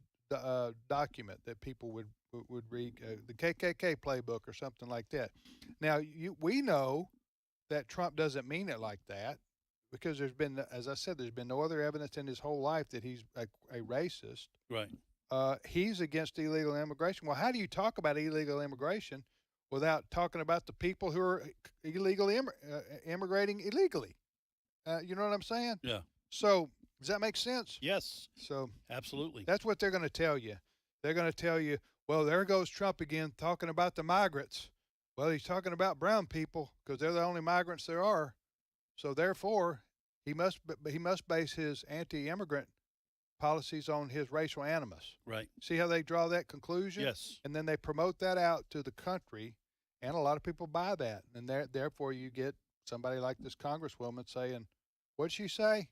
document that people would read, the KKK playbook or something like that. Now we know that Trump doesn't mean it like that, because there's been, as I said, there's been no other evidence in his whole life that he's a racist. Right. He's against illegal immigration. Well, how do you talk about illegal immigration without talking about the people who are illegally immigrating illegally? You know what I'm saying? Yeah. So does that make sense? Yes. So absolutely. That's what they're going to tell you. They're going to tell you, well, there goes Trump again talking about the migrants. Well, he's talking about brown people because they're the only migrants there are. So therefore, he must base his anti-immigrant policies on his racial animus. Right. See how they draw that conclusion? Yes. And then they promote that out to the country, and a lot of people buy that. And therefore, you get somebody like this congresswoman saying, what'd she say?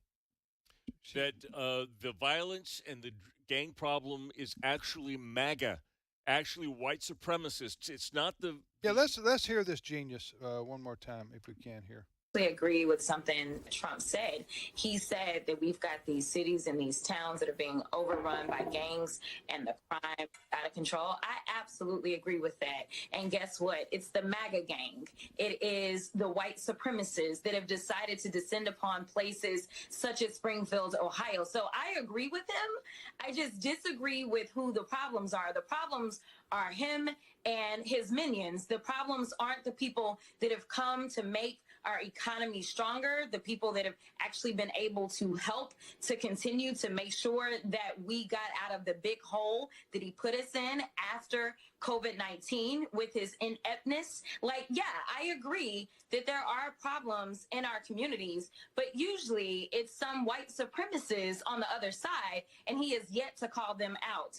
That the violence and the gang problem is actually MAGA, actually white supremacists. It's not the... Yeah, let's hear this genius one more time, if we can here. Agree with something Trump said. He said that we've got these cities and these towns that are being overrun by gangs and the crime out of control. I absolutely agree with that. And guess what? It's the MAGA gang. It is the white supremacists that have decided to descend upon places such as Springfield, Ohio. So I agree with him. I just disagree with who the problems are. The problems are him and his minions. The problems aren't the people that have come to make our economy stronger, the people that have actually been able to help to continue to make sure that we got out of the big hole that he put us in after COVID-19 with his ineptness. Like, yeah, I agree that there are problems in our communities, but usually it's some white supremacists on the other side, and he has yet to call them out.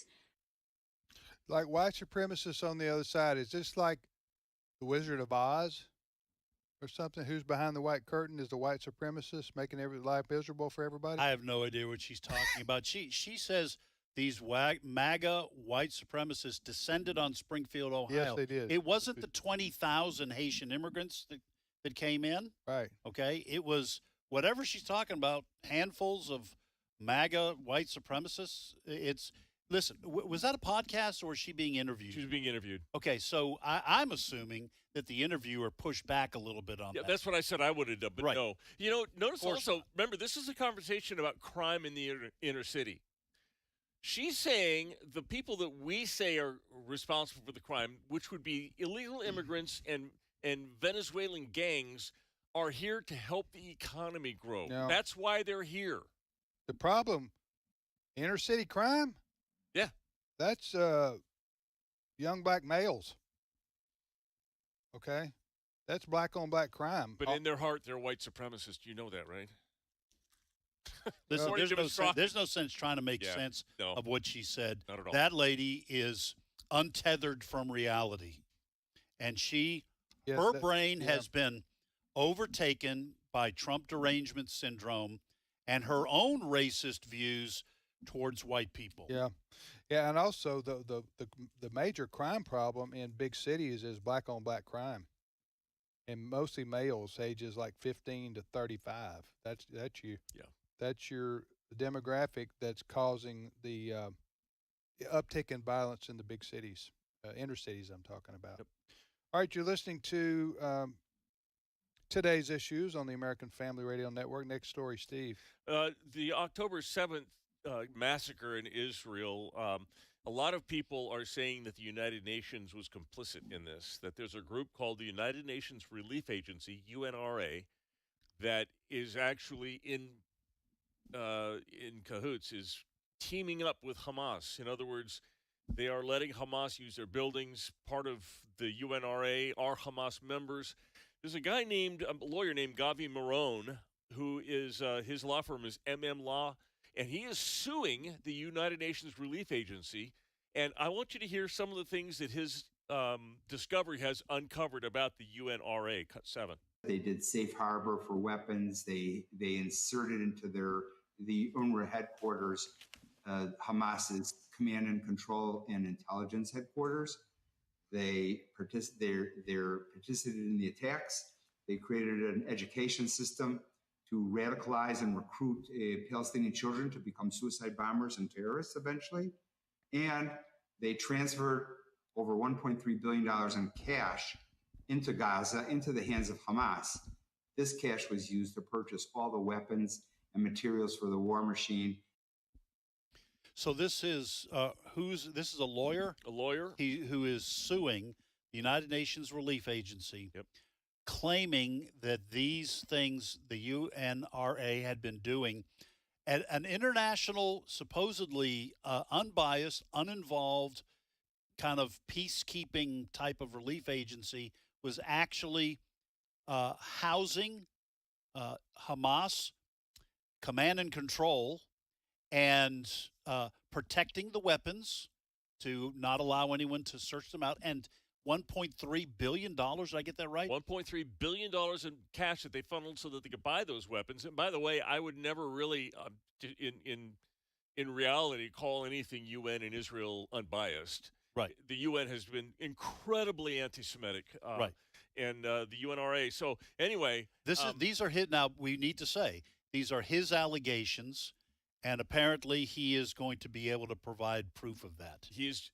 Like white supremacists on the other side. Is this like the Wizard of Oz or something? Who's behind the white curtain is the white supremacist making every life miserable for everybody? I have no idea what she's talking about. She says these MAGA white supremacists descended on Springfield, Ohio. Yes, they did. It wasn't the 20,000 Haitian immigrants that came in. Right. Okay. It was whatever she's talking about, handfuls of MAGA white supremacists. Listen, was that a podcast or was she being interviewed? She was being interviewed. Okay, so I'm assuming that the interviewer pushed back a little bit on that. That's what I said I would have done, but right. no. You know, notice also, remember, this is a conversation about crime in the inner city. She's saying the people that we say are responsible for the crime, which would be illegal immigrants and Venezuelan gangs, are here to help the economy grow. No. That's why they're here. The problem, inner city crime? Yeah. That's young black males. Okay? That's black on black crime. But in their heart, they're white supremacists. You know that, right? Listen, there's no sense trying to make sense of what she said. Not at all. That lady is untethered from reality. And her brain has been overtaken by Trump derangement syndrome and her own racist views towards white people. Yeah. Yeah, and also the major crime problem in big cities is black on black crime. And mostly males ages like 15 to 35. That's you. Yeah. That's your demographic that's causing the uptick in violence in the big cities, inner cities I'm talking about. Yep. All right, you're listening to Today's Issues on the American Family Radio Network. Next story, Steve. The October 7th massacre in Israel, a lot of people are saying that the United Nations was complicit in this, that there's a group called the United Nations Relief Agency, UNRA, that is actually in cahoots, is teaming up with Hamas. In other words, they are letting Hamas use their buildings. Part of the UNRA are Hamas members. There's a lawyer named Gavi Marone, who is, his law firm is Law, and he is suing the United Nations Relief Agency. And I want you to hear some of the things that his discovery has uncovered about the UNRA. Cut 7. They did safe harbor for weapons. They inserted into the UNRWA headquarters Hamas's command and control and intelligence headquarters. They're participated in the attacks. They created an education system to radicalize and recruit Palestinian children to become suicide bombers and terrorists eventually. And they transferred over $1.3 billion in cash into Gaza, into the hands of Hamas. This cash was used to purchase all the weapons and materials for the war machine. So this is this is a lawyer? A lawyer. Who is suing the United Nations Relief Agency, claiming that these things the UNRA had been doing at an international, supposedly unbiased, uninvolved, kind of peacekeeping type of relief agency, was actually housing Hamas command and control and protecting the weapons to not allow anyone to search them out. And $1.3 billion, did I get that right? $1.3 billion in cash that they funneled so that they could buy those weapons. And by the way, I would never really, in reality, call anything UN in Israel unbiased. Right. The UN has been incredibly anti-Semitic. Right. And the UNRA. So anyway, these are his. Now we need to say these are his allegations, and apparently he is going to be able to provide proof of that. He is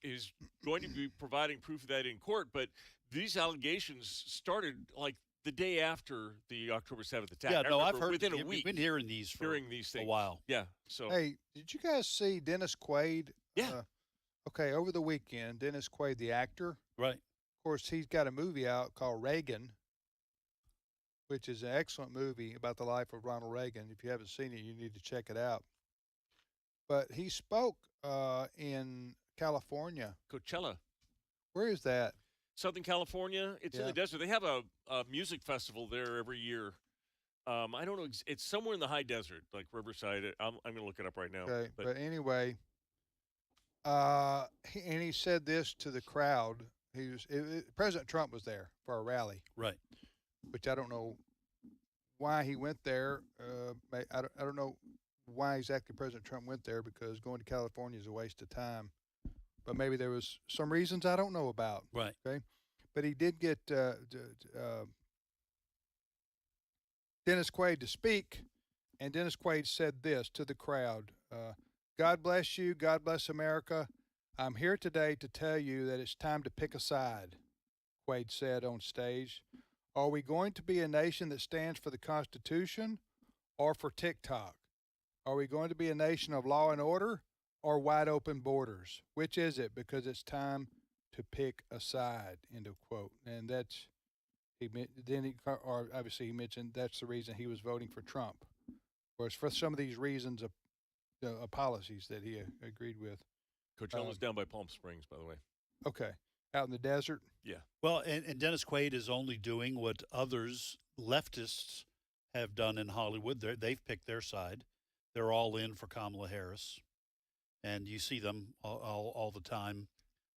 going to be providing proof of that in court. But these allegations started like the day after the October 7th attack. Yeah, no, I've heard within a we've week. Been hearing these for things a while. Yeah. So hey, did you guys see Dennis Quaid? Yeah. Okay, over the weekend, Dennis Quaid, the actor. Right. Of course, he's got a movie out called Reagan, which is an excellent movie about the life of Ronald Reagan. If you haven't seen it, you need to check it out. But he spoke in California. Coachella. Where is that? Southern California. It's in the desert. They have a music festival there every year. I don't know. It's somewhere in the high desert, like Riverside. I'm going to look it up right now. Okay, but anyway, and he said this to the crowd. President Trump was there for a rally. Right. Which I don't know why he went there. I don't know why exactly President Trump went there, because going to California is a waste of time. But maybe there was some reasons I don't know about. Right. Okay. But he did get Dennis Quaid to speak, and Dennis Quaid said this to the crowd. God bless you. God bless America. I'm here today to tell you that it's time to pick a side, Quaid said on stage. Are we going to be a nation that stands for the Constitution or for TikTok? Are we going to be a nation of law and order or wide open borders? Which is it? Because it's time to pick a side, end of quote. And that's, obviously he mentioned that's the reason he was voting for Trump. Whereas for some of these reasons of policies that he agreed with. Coachella's down by Palm Springs, by the way. Okay. Out in the desert? Yeah. Well, and Dennis Quaid is only doing what others, leftists, have done in Hollywood. They've picked their side. They're all in for Kamala Harris. And you see them all the time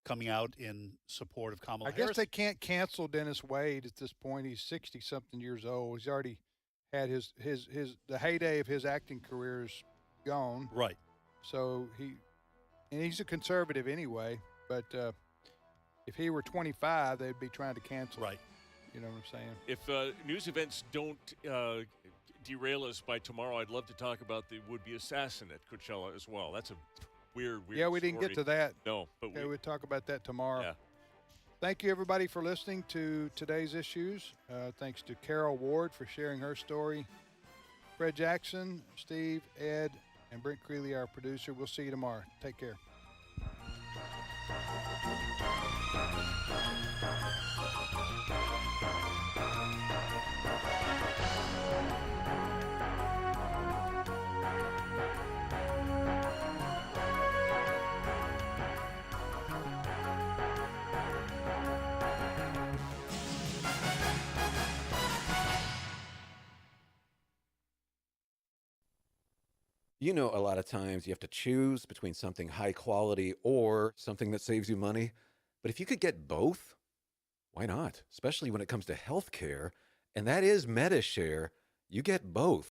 coming out in support of Kamala Harris. I guess they can't cancel Dennis Quaid at this point. He's 60-something years old. He's already had the heyday of his acting career is gone. Right. So he's a conservative anyway, but if he were 25, they'd be trying to cancel. Right. You know what I'm saying? If news events don't derail us by tomorrow, I'd love to talk about the would-be assassin at Coachella as well. That's a weird Yeah, we didn't get to that. No, but we'll talk about that tomorrow. Yeah. Thank you, everybody, for listening to today's issues. Thanks to Carol Ward for sharing her story. Fred Jackson, Steve, Ed, and Brent Creeley, our producer. We'll see you tomorrow. Take care. You know, a lot of times you have to choose between something high quality or something that saves you money. But if you could get both, why not? Especially when it comes to health care, and that is MediShare. You get both.